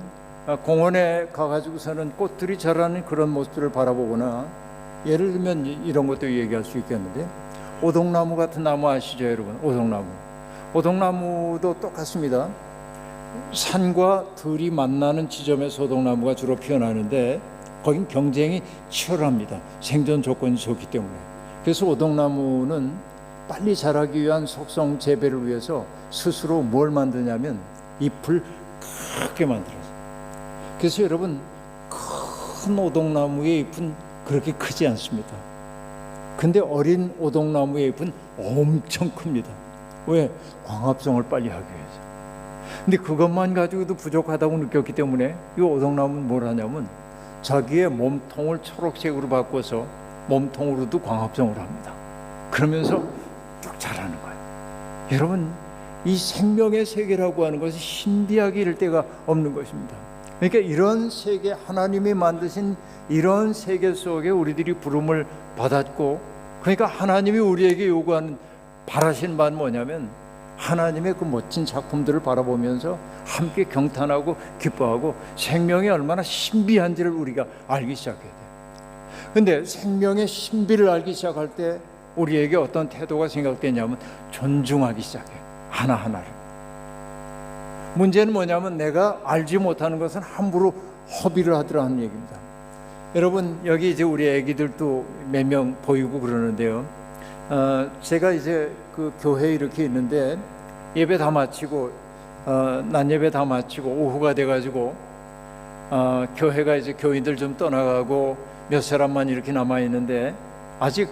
공원에 가가지고서는 꽃들이 자라는 그런 모습들을 바라보거나, 예를 들면 이런 것도 얘기할 수 있겠는데, 오동나무 같은 나무 아시죠 여러분? 오동나무도 똑같습니다. 산과 들이 만나는 지점에서 오동나무가 주로 피어나는데 거긴 경쟁이 치열합니다. 생존 조건이 좋기 때문에. 그래서 오동나무는 빨리 자라기 위한 속성 재배를 위해서 스스로 뭘 만드냐면 잎을 크게 만들어요. 그래서 여러분, 큰 오동나무의 잎은 그렇게 크지 않습니다. 근데 어린 오동나무의 잎은 엄청 큽니다. 왜? 광합성을 빨리 하기 위해서. 근데 그것만 가지고도 부족하다고 느꼈기 때문에 이 오동나무는 뭘 하냐면 자기의 몸통을 초록색으로 바꿔서 몸통으로도 광합성을 합니다. 그러면서 쭉 자라는 거예요. 여러분, 이 생명의 세계라고 하는 것이 신비하게 이를 데가 없는 것입니다. 그러니까 이런 세계, 하나님이 만드신 이런 세계 속에 우리들이 부름을 받았고, 그러니까 하나님이 우리에게 요구하는 바라신 바는 뭐냐면 하나님의 그 멋진 작품들을 바라보면서 함께 경탄하고 기뻐하고 생명이 얼마나 신비한지를 우리가 알기 시작해야 돼요. 근데 생명의 신비를 알기 시작할 때 우리에게 어떤 태도가 생각되냐면 존중하기 시작해요. 하나하나를. 문제는 뭐냐면 내가 알지 못하는 것은 함부로 허비를 하더라는 얘기입니다. 여러분, 여기 이제 우리 애기들도 몇 명 보이고 그러는데요. 제가 이제 그 교회에 이렇게 있는데 예배 다 마치고 난 예배 다 마치고 오후가 돼가지고 교회가 이제 교인들 좀 떠나가고 몇 사람만 이렇게 남아 있는데 아직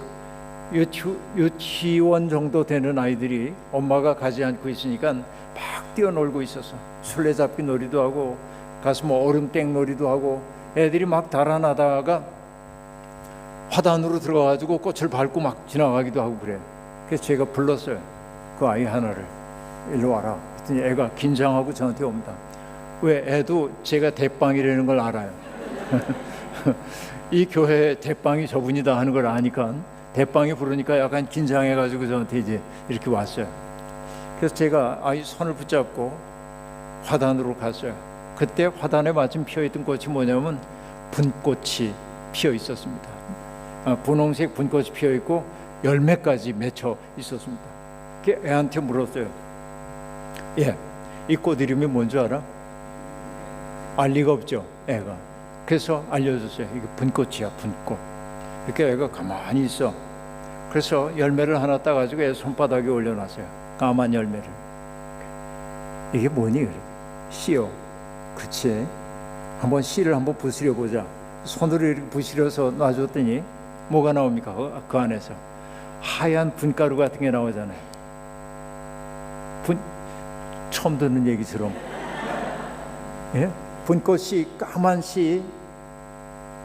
유치원 정도 되는 아이들이 엄마가 가지 않고 있으니까 막 뛰어놀고 있었어. 술래잡기 놀이도 하고 가서 뭐 얼음땡 놀이도 하고 애들이 막 달아나다가 화단으로 들어가가지고 꽃을 밟고 막 지나가기도 하고 그래. 그래서 제가 불렀어요. 그 아이 하나를 일로 와라. 그랬더니 애가 긴장하고 저한테 옵니다. 왜? 애도 제가 대빵이라는 걸 알아요. 이 교회 대빵이 저분이다 하는 걸 아니까 대빵이 부르니까 약간 긴장해가지고 저한테 이제 이렇게 왔어요. 그래서 제가 아이 손을 붙잡고 화단으로 갔어요. 그때 화단에 마침 피어있던 꽃이 뭐냐면 분꽃이 피어 있었습니다. 분홍색 분꽃이 피어 있고 열매까지 맺혀 있었습니다. 애한테 물었어요. 이 꽃 이름이 뭔지 알아? 알 리가 없죠, 애가. 그래서 알려줬어요. 이게 분꽃이야, 분꽃. 이렇게 애가 가만히 있어. 그래서 열매를 하나 따가지고 애 손바닥에 올려놨어요. 까만 열매를. 이게 뭐니? 그래. 씨요. 그치? 한번 씨를 한번 부스려 보자. 손으로 이렇게 부스려서 놔줬더니 뭐가 나옵니까? 그 안에서 하얀 분가루 같은 게 나오잖아요. 처음 듣는 얘기처럼. 예? 분꽃씨, 까만 씨,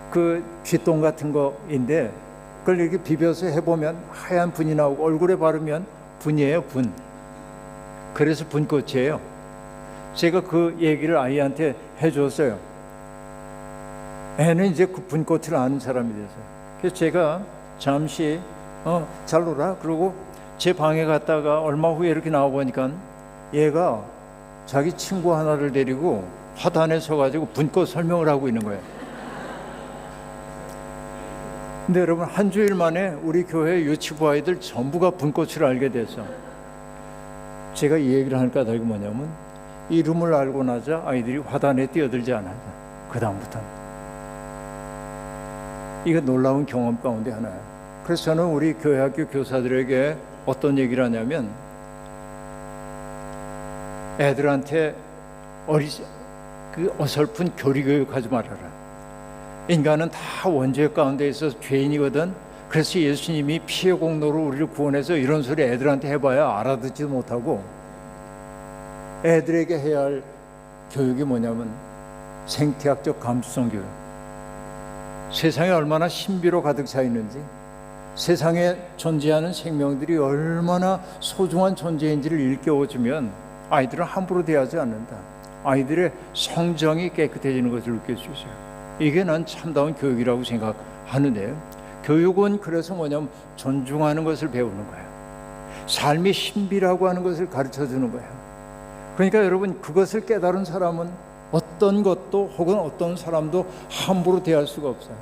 그 쥐똥 같은 거인데 그걸 이렇게 비벼서 해보면 하얀 분이 나오고 얼굴에 바르면 분이에요, 분. 그래서 분꽃이에요. 제가 그 얘기를 아이한테 해줬어요. 애는 이제 그 분꽃을 아는 사람이 됐어요. 그래서 제가 잠시 잘 놀아 그러고 제 방에 갔다가 얼마 후에 이렇게 나와보니까 얘가 자기 친구 하나를 데리고 화단에 서가지고 분꽃 설명을 하고 있는 거예요. 근데 여러분, 한 주일 만에 우리 교회 유치부 아이들 전부가 분꽃을 알게 됐어. 제가 이 얘기를 할 까닭이 뭐냐면 이름을 알고 나자 아이들이 화단에 뛰어들지 않아요. 그 다음부터는. 이거 놀라운 경험 가운데 하나예요. 그래서 저는 우리 교회학교 교사들에게 어떤 얘기를 하냐면 애들한테 그 어설픈 교리교육 하지 말아라. 인간은 다 원죄 가운데 있어서 죄인이거든. 그래서 예수님이 피의 공로로 우리를 구원해서 이런 소리 애들한테 해봐야 알아듣지도 못하고, 애들에게 해야 할 교육이 뭐냐면 생태학적 감수성 교육. 세상에 얼마나 신비로 가득 차 있는지, 세상에 존재하는 생명들이 얼마나 소중한 존재인지를 일깨워주면 아이들은 함부로 대하지 않는다. 아이들의 성정이 깨끗해지는 것을 느낄 수 있어요. 이게 난 참다운 교육이라고 생각하는데요. 교육은 그래서 뭐냐면 존중하는 것을 배우는 거예요. 삶의 신비라고 하는 것을 가르쳐 주는 거예요. 그러니까 여러분, 그것을 깨달은 사람은 어떤 것도 혹은 어떤 사람도 함부로 대할 수가 없어요.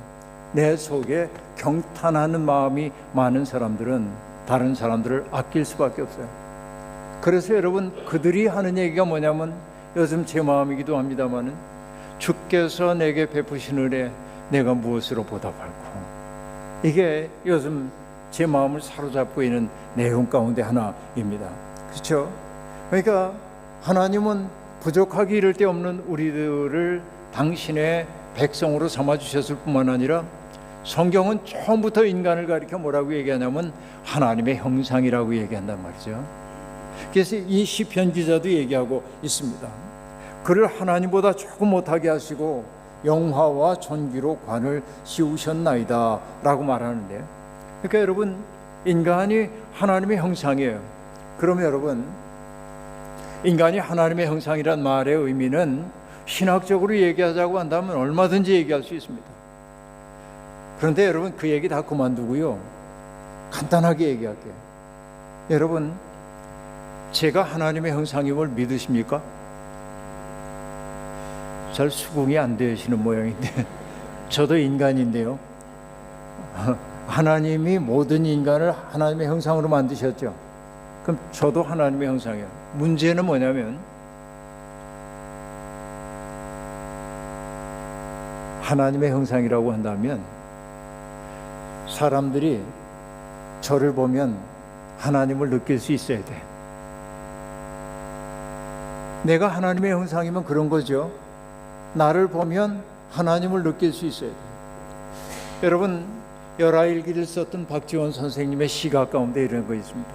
내 속에 경탄하는 마음이 많은 사람들은 다른 사람들을 아낄 수밖에 없어요. 그래서 여러분, 그들이 하는 얘기가 뭐냐면, 요즘 제 마음이기도 합니다마는, 주께서 내게 베푸신 은혜 내가 무엇으로 보답할까? 이게 요즘 제 마음을 사로잡고 있는 내용 가운데 하나입니다. 그렇죠? 그러니까 하나님은 부족하기 이를 데 없는 우리들을 당신의 백성으로 삼아주셨을 뿐만 아니라 성경은 처음부터 인간을 가리켜 뭐라고 얘기하냐면 하나님의 형상이라고 얘기한단 말이죠. 그래서 이 시편 기자도 얘기하고 있습니다. 그를 하나님보다 조금 못하게 하시고 영화와 존귀로 관을 씌우셨나이다 라고 말하는데요. 그러니까 여러분, 인간이 하나님의 형상이에요. 그러면 여러분, 인간이 하나님의 형상이란 말의 의미는 신학적으로 얘기하자고 한다면 얼마든지 얘기할 수 있습니다. 그런데 여러분, 그 얘기 다 그만두고요, 간단하게 얘기할게요. 여러분, 제가 하나님의 형상임을 믿으십니까? 잘 수긍이 안 되시는 모양인데 저도 인간인데요. 하나님이 모든 인간을 하나님의 형상으로 만드셨죠. 그럼 저도 하나님의 형상이에요. 문제는 뭐냐면 하나님의 형상이라고 한다면 사람들이 저를 보면 하나님을 느낄 수 있어야 돼. 내가 하나님의 형상이면 그런 거죠. 나를 보면 하나님을 느낄 수 있어야 돼요. 여러분, 열하일기를 썼던 박지원 선생님의 시가 가운데 이런 거 있습니다.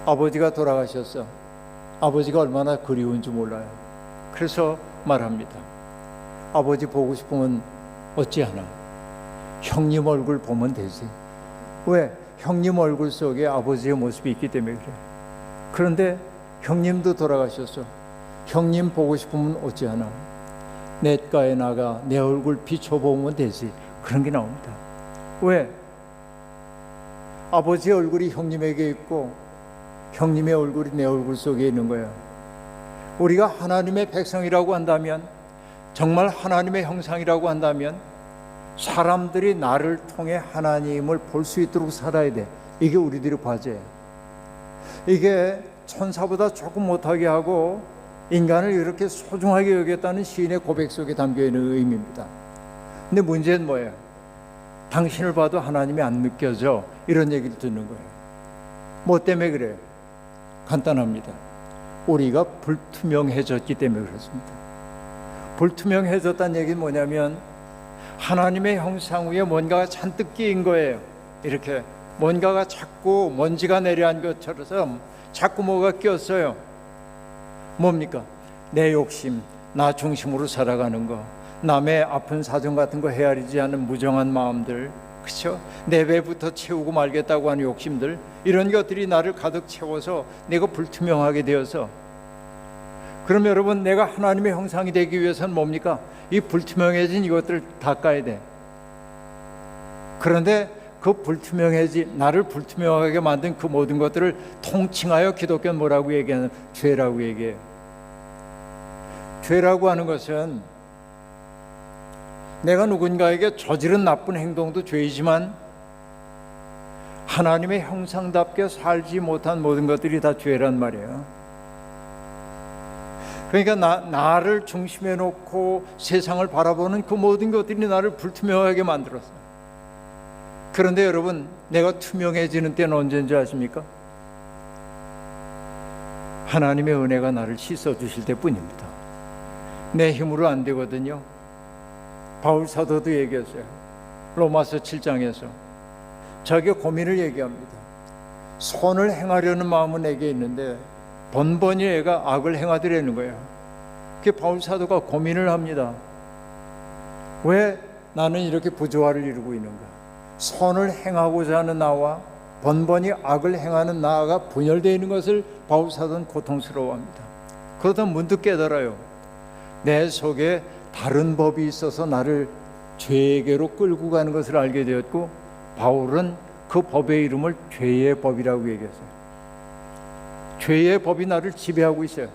아버지가 돌아가셨어. 아버지가 얼마나 그리운지 몰라요. 그래서 말합니다. 아버지 보고 싶으면 어찌하나? 형님 얼굴 보면 되지. 왜? 형님 얼굴 속에 아버지의 모습이 있기 때문에 그래요. 그런데 형님도 돌아가셨어. 형님 보고 싶으면 어찌하나? 냇가에 나가 내 얼굴 비춰보면 되지. 그런 게 나옵니다. 왜? 아버지의 얼굴이 형님에게 있고 형님의 얼굴이 내 얼굴 속에 있는 거예요. 우리가 하나님의 백성이라고 한다면, 정말 하나님의 형상이라고 한다면 사람들이 나를 통해 하나님을 볼 수 있도록 살아야 돼. 이게 우리들의 과제예요. 이게 천사보다 조금 못하게 하고 인간을 이렇게 소중하게 여겼다는 시인의 고백 속에 담겨있는 의미입니다. 근데 문제는 뭐예요? 당신을 봐도 하나님이 안 느껴져. 이런 얘기를 듣는 거예요. 뭐 때문에 그래요? 간단합니다. 우리가 불투명해졌기 때문에 그렇습니다. 불투명해졌다는 얘기는 뭐냐면 하나님의 형상 위에 뭔가가 잔뜩 끼인 거예요. 이렇게 뭔가가 자꾸 먼지가 내려앉은 것처럼 자꾸 뭐가 끼었어요. 뭡니까? 내 욕심, 나 중심으로 살아가는 거, 남의 아픈 사정 같은 거 헤아리지 않는 무정한 마음들, 그렇죠? 내 배부터 채우고 말겠다고 하는 욕심들, 이런 것들이 나를 가득 채워서 내가 불투명하게 되어서, 그럼 여러분, 내가 하나님의 형상이 되기 위해서는 뭡니까? 이 불투명해진 이것들을 닦아야 돼. 그런데 그 나를 불투명하게 만든 그 모든 것들을 통칭하여 기독교는 뭐라고 얘기하는? 죄라고 얘기해요. 죄라고 하는 것은 내가 누군가에게 저지른 나쁜 행동도 죄이지만 하나님의 형상답게 살지 못한 모든 것들이 다 죄란 말이에요. 그러니까 나를 중심에 놓고 세상을 바라보는 그 모든 것들이 나를 불투명하게 만들었어요. 그런데 여러분, 내가 투명해지는 때는 언제인지 아십니까? 하나님의 은혜가 나를 씻어주실 때뿐입니다. 내 힘으로 안 되거든요. 바울 사도도 얘기했어요. 로마서 7장에서 자기의 고민을 얘기합니다. 선을 행하려는 마음은 내게 있는데 번번이 애가 악을 행하더라는 거예요. 그게 바울 사도가 고민을 합니다. 왜 나는 이렇게 부조화를 이루고 있는가? 선을 행하고자 하는 나와 번번이 악을 행하는 나가 분열되어 있는 것을 바울 사도는 고통스러워합니다. 그러다 문득 깨달아요. 내 속에 다른 법이 있어서 나를 죄에게로 끌고 가는 것을 알게 되었고, 바울은 그 법의 이름을 죄의 법이라고 얘기했어요. 죄의 법이 나를 지배하고 있어요.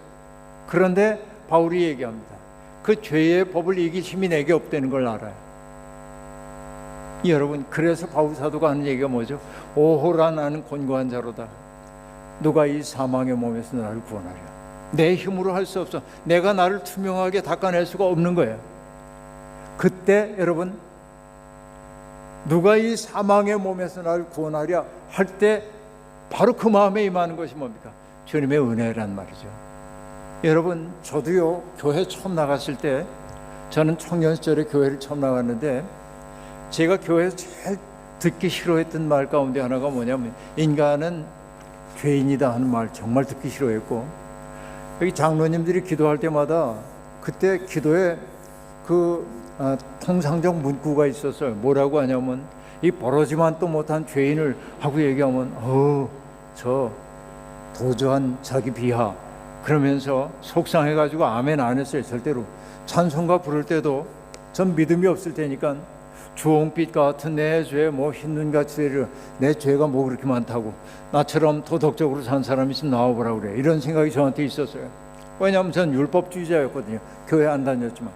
그런데 바울이 얘기합니다. 그 죄의 법을 이길 힘이 내게 없다는 걸 알아요. 여러분, 그래서 바울 사도가 하는 얘기가 뭐죠? 오호라, 나는 곤고한 자로다. 누가 이 사망의 몸에서 나를 구원하랴. 내 힘으로 할 수 없어. 내가 나를 투명하게 닦아낼 수가 없는 거예요. 그때 여러분, 누가 이 사망의 몸에서 나를 구원하랴 할 때 바로 그 마음에 임하는 것이 뭡니까? 주님의 은혜란 말이죠. 여러분, 저도요, 교회 처음 나갔을 때, 저는 청년 시절에 교회를 처음 나갔는데, 제가 교회에서 제일 듣기 싫어했던 말 가운데 하나가 뭐냐면, 인간은 죄인이다 하는 말 정말 듣기 싫어했고, 여기 장로님들이 기도할 때마다 그때 기도에 통상적 문구가 있었어요. 뭐라고 하냐면, 이 버러지만 또 못한 죄인을 하고 얘기하면 저 도저한 자기 비하, 그러면서 속상해가지고 아멘 안 했어요. 절대로. 찬송가 부를 때도 전 믿음이 없을 테니까 주홍빛 같은 내 죄, 흰눈같이 되려, 내 죄가 뭐 그렇게 많다고, 나처럼 도덕적으로 산 사람이 좀 나와보라 그래. 이런 생각이 저한테 있었어요. 왜냐하면 전 율법주의자였거든요. 교회 안 다녔지만.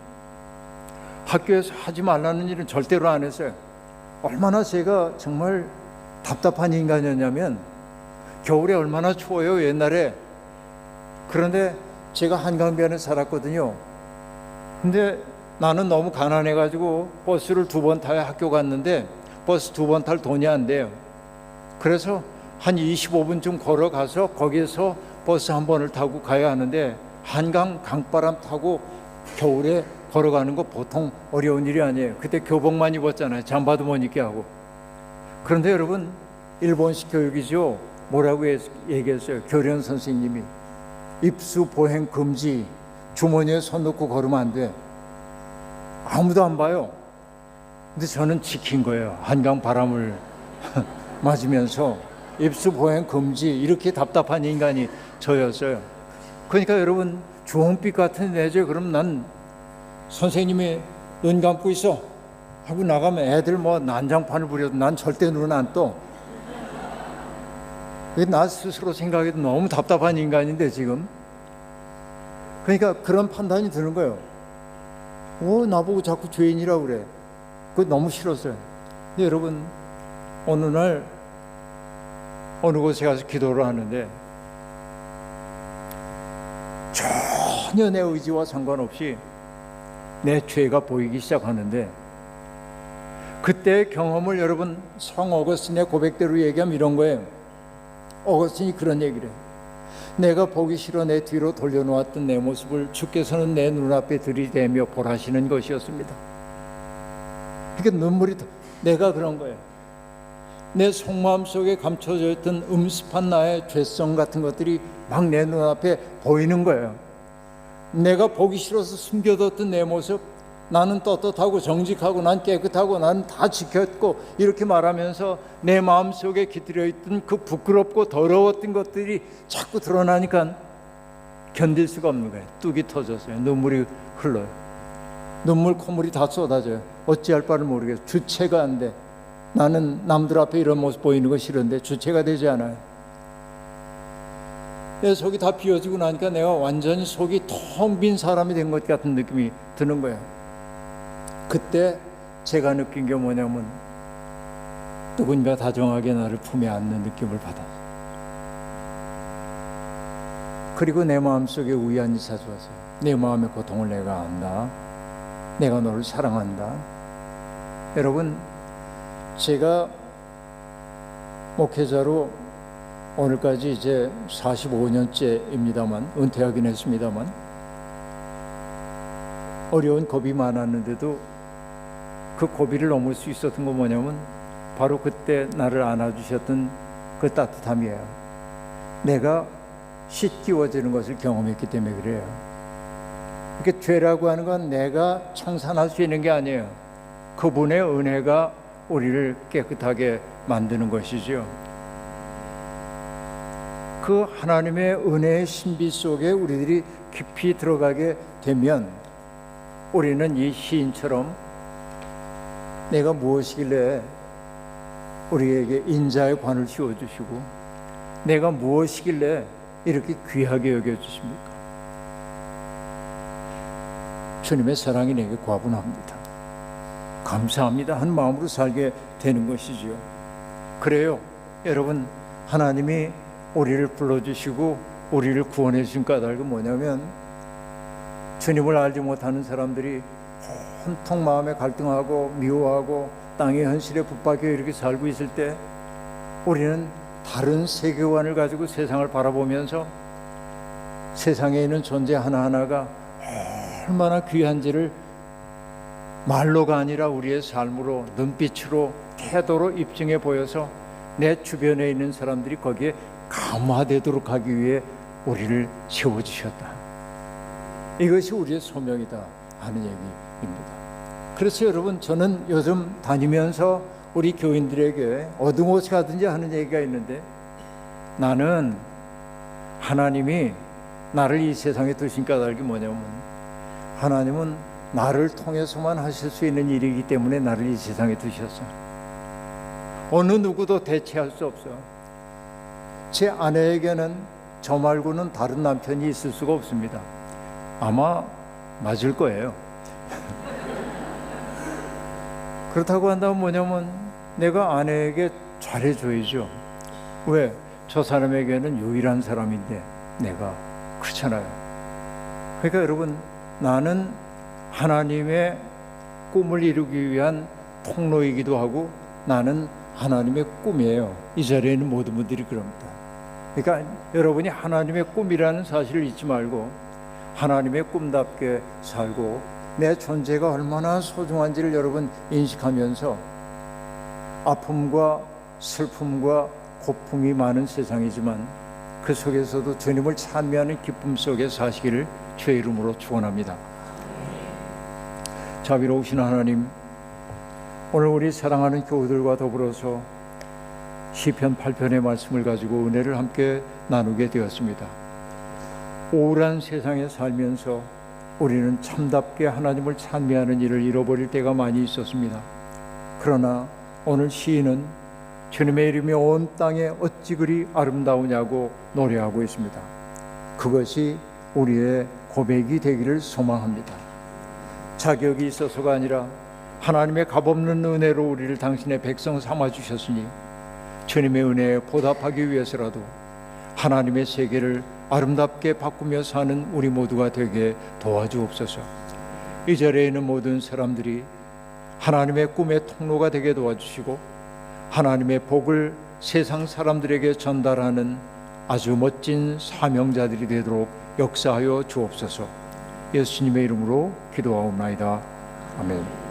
학교에서 하지 말라는 일은 절대로 안 했어요. 얼마나 제가 정말 답답한 인간이었냐면, 겨울에 얼마나 추워요, 옛날에. 그런데 제가 한강변에 살았거든요. 근데 나는 너무 가난해가지고 버스를 2번 타야 학교 갔는데 버스 2번 탈 돈이 안 돼요. 그래서 한 25분쯤 걸어가서 거기에서 버스 한 번을 타고 가야 하는데, 한강 강바람 타고 겨울에 걸어가는 거 보통 어려운 일이 아니에요. 그때 교복만 입었잖아요. 잠바도 못 입게 하고. 그런데 여러분, 일본식 교육이죠. 뭐라고 얘기했어요? 교련 선생님이 입수 보행 금지, 주머니에 손 넣고 걸으면 안 돼. 아무도 안 봐요. 근데 저는 지킨 거예요. 한강 바람을 맞으면서 입수 보행 금지, 이렇게 답답한 인간이 저였어요. 그러니까 여러분, 주홍빛 같은 내 죄, 그럼 난 선생님이 눈 감고 있어 하고 나가면 애들 뭐 난장판을 부려도 난 절대 눈 안 떠. 나 스스로 생각해도 너무 답답한 인간인데 지금. 그러니까 그런 판단이 드는 거예요. 나보고 자꾸 죄인이라고 그래. 그거 너무 싫었어요. 근데 여러분, 어느 날 어느 곳에 가서 기도를 하는데 전혀 내 의지와 상관없이 내 죄가 보이기 시작하는데, 그때의 경험을 여러분, 성 어거스틴의 고백대로 얘기하면 이런 거예요. 어거스틴이 그런 얘기를 해요. 내가 보기 싫어 내 뒤로 돌려놓았던 내 모습을 주께서는 내 눈앞에 들이대며 보라시는 것이었습니다. 그러니까 눈물이 내가 그런 거예요. 내 속마음 속에 감춰져 있던 음습한 나의 죄성 같은 것들이 막 내 눈앞에 보이는 거예요. 내가 보기 싫어서 숨겨뒀던 내 모습, 나는 떳떳하고 정직하고 난 깨끗하고 난 다 지켰고, 이렇게 말하면서 내 마음속에 깃들여 있던 그 부끄럽고 더러웠던 것들이 자꾸 드러나니까 견딜 수가 없는 거예요. 뚝이 터졌어요. 눈물이 흘러요. 눈물 콧물이 다 쏟아져요. 어찌할 바를 모르겠어요. 주체가 안 돼. 나는 남들 앞에 이런 모습 보이는 거 싫은데 주체가 되지 않아요. 내 속이 다 비워지고 나니까 내가 완전히 속이 텅 빈 사람이 된 것 같은 느낌이 드는 거예요. 그때 제가 느낀 게 뭐냐면, 누군가 다정하게 나를 품에 안는 느낌을 받았어요. 그리고 내 마음속에 우연히 찾아왔어요. 내 마음의 고통을 내가 안다. 내가 너를 사랑한다. 여러분, 제가 목회자로 오늘까지 이제 45년째입니다만, 은퇴하긴 했습니다만, 어려운 고비 많았는데도 그 고비를 넘을 수 있었던 건 뭐냐면, 바로 그때 나를 안아주셨던 그 따뜻함이에요. 내가 씻기워지는 것을 경험했기 때문에 그래요. 이렇게 죄라고 하는 건 내가 청산할 수 있는 게 아니에요. 그분의 은혜가 우리를 깨끗하게 만드는 것이죠. 그 하나님의 은혜의 신비 속에 우리들이 깊이 들어가게 되면, 우리는 이 시인처럼 내가 무엇이길래 우리에게 인자의 관을 씌워주시고, 내가 무엇이길래 이렇게 귀하게 여겨주십니까? 주님의 사랑이 내게 과분합니다. 감사합니다 한 마음으로 살게 되는 것이지요. 그래요, 여러분, 하나님이 우리를 불러주시고 우리를 구원해 주신 까닭은 뭐냐면, 주님을 알지 못하는 사람들이 온통 마음에 갈등하고 미워하고 땅의 현실에 붙박혀 이렇게 살고 있을 때, 우리는 다른 세계관을 가지고 세상을 바라보면서 세상에 있는 존재 하나하나가 얼마나 귀한지를 말로가 아니라 우리의 삶으로, 눈빛으로, 태도로 입증해 보여서 내 주변에 있는 사람들이 거기에 감화되도록 하기 위해 우리를 세워주셨다. 이것이 우리의 소명이다 하는 얘기입니다. 그래서 여러분, 저는 요즘 다니면서 우리 교인들에게 어둠옷이 가든지 하는 얘기가 있는데, 나는 하나님이 나를 이 세상에 두신 까닭이 뭐냐면, 하나님은 나를 통해서만 하실 수 있는 일이기 때문에 나를 이 세상에 두셨어요. 어느 누구도 대체할 수 없어요. 제 아내에게는 저 말고는 다른 남편이 있을 수가 없습니다. 아마 맞을 거예요. 그렇다고 한다면 뭐냐면, 내가 아내에게 잘해줘야죠. 왜? 저 사람에게는 유일한 사람인데 내가. 그렇잖아요. 그러니까 여러분, 나는 하나님의 꿈을 이루기 위한 통로이기도 하고, 나는 하나님의 꿈이에요. 이 자리에 있는 모든 분들이 그럽니다. 그러니까 여러분이 하나님의 꿈이라는 사실을 잊지 말고 하나님의 꿈답게 살고, 내 존재가 얼마나 소중한지를 여러분 인식하면서, 아픔과 슬픔과 고품이 많은 세상이지만 그 속에서도 주님을 찬미하는 기쁨 속에 사시기를 주의 이름으로 축원합니다. 자비로우신 하나님, 오늘 우리 사랑하는 교우들과 더불어서 시편 8편의 말씀을 가지고 은혜를 함께 나누게 되었습니다. 우울한 세상에 살면서 우리는 참답게 하나님을 찬미하는 일을 잃어버릴 때가 많이 있었습니다. 그러나 오늘 시인은 주님의 이름이 온 땅에 어찌 그리 아름다우냐고 노래하고 있습니다. 그것이 우리의 고백이 되기를 소망합니다. 자격이 있어서가 아니라 하나님의 값없는 은혜로 우리를 당신의 백성 삼아 주셨으니 주님의 은혜에 보답하기 위해서라도 하나님의 세계를 아름답게 바꾸며 사는 우리 모두가 되게 도와주옵소서. 이 자리에 있는 모든 사람들이 하나님의 꿈의 통로가 되게 도와주시고 하나님의 복을 세상 사람들에게 전달하는 아주 멋진 사명자들이 되도록 역사하여 주옵소서. 예수님의 이름으로 기도하옵나이다. 아멘.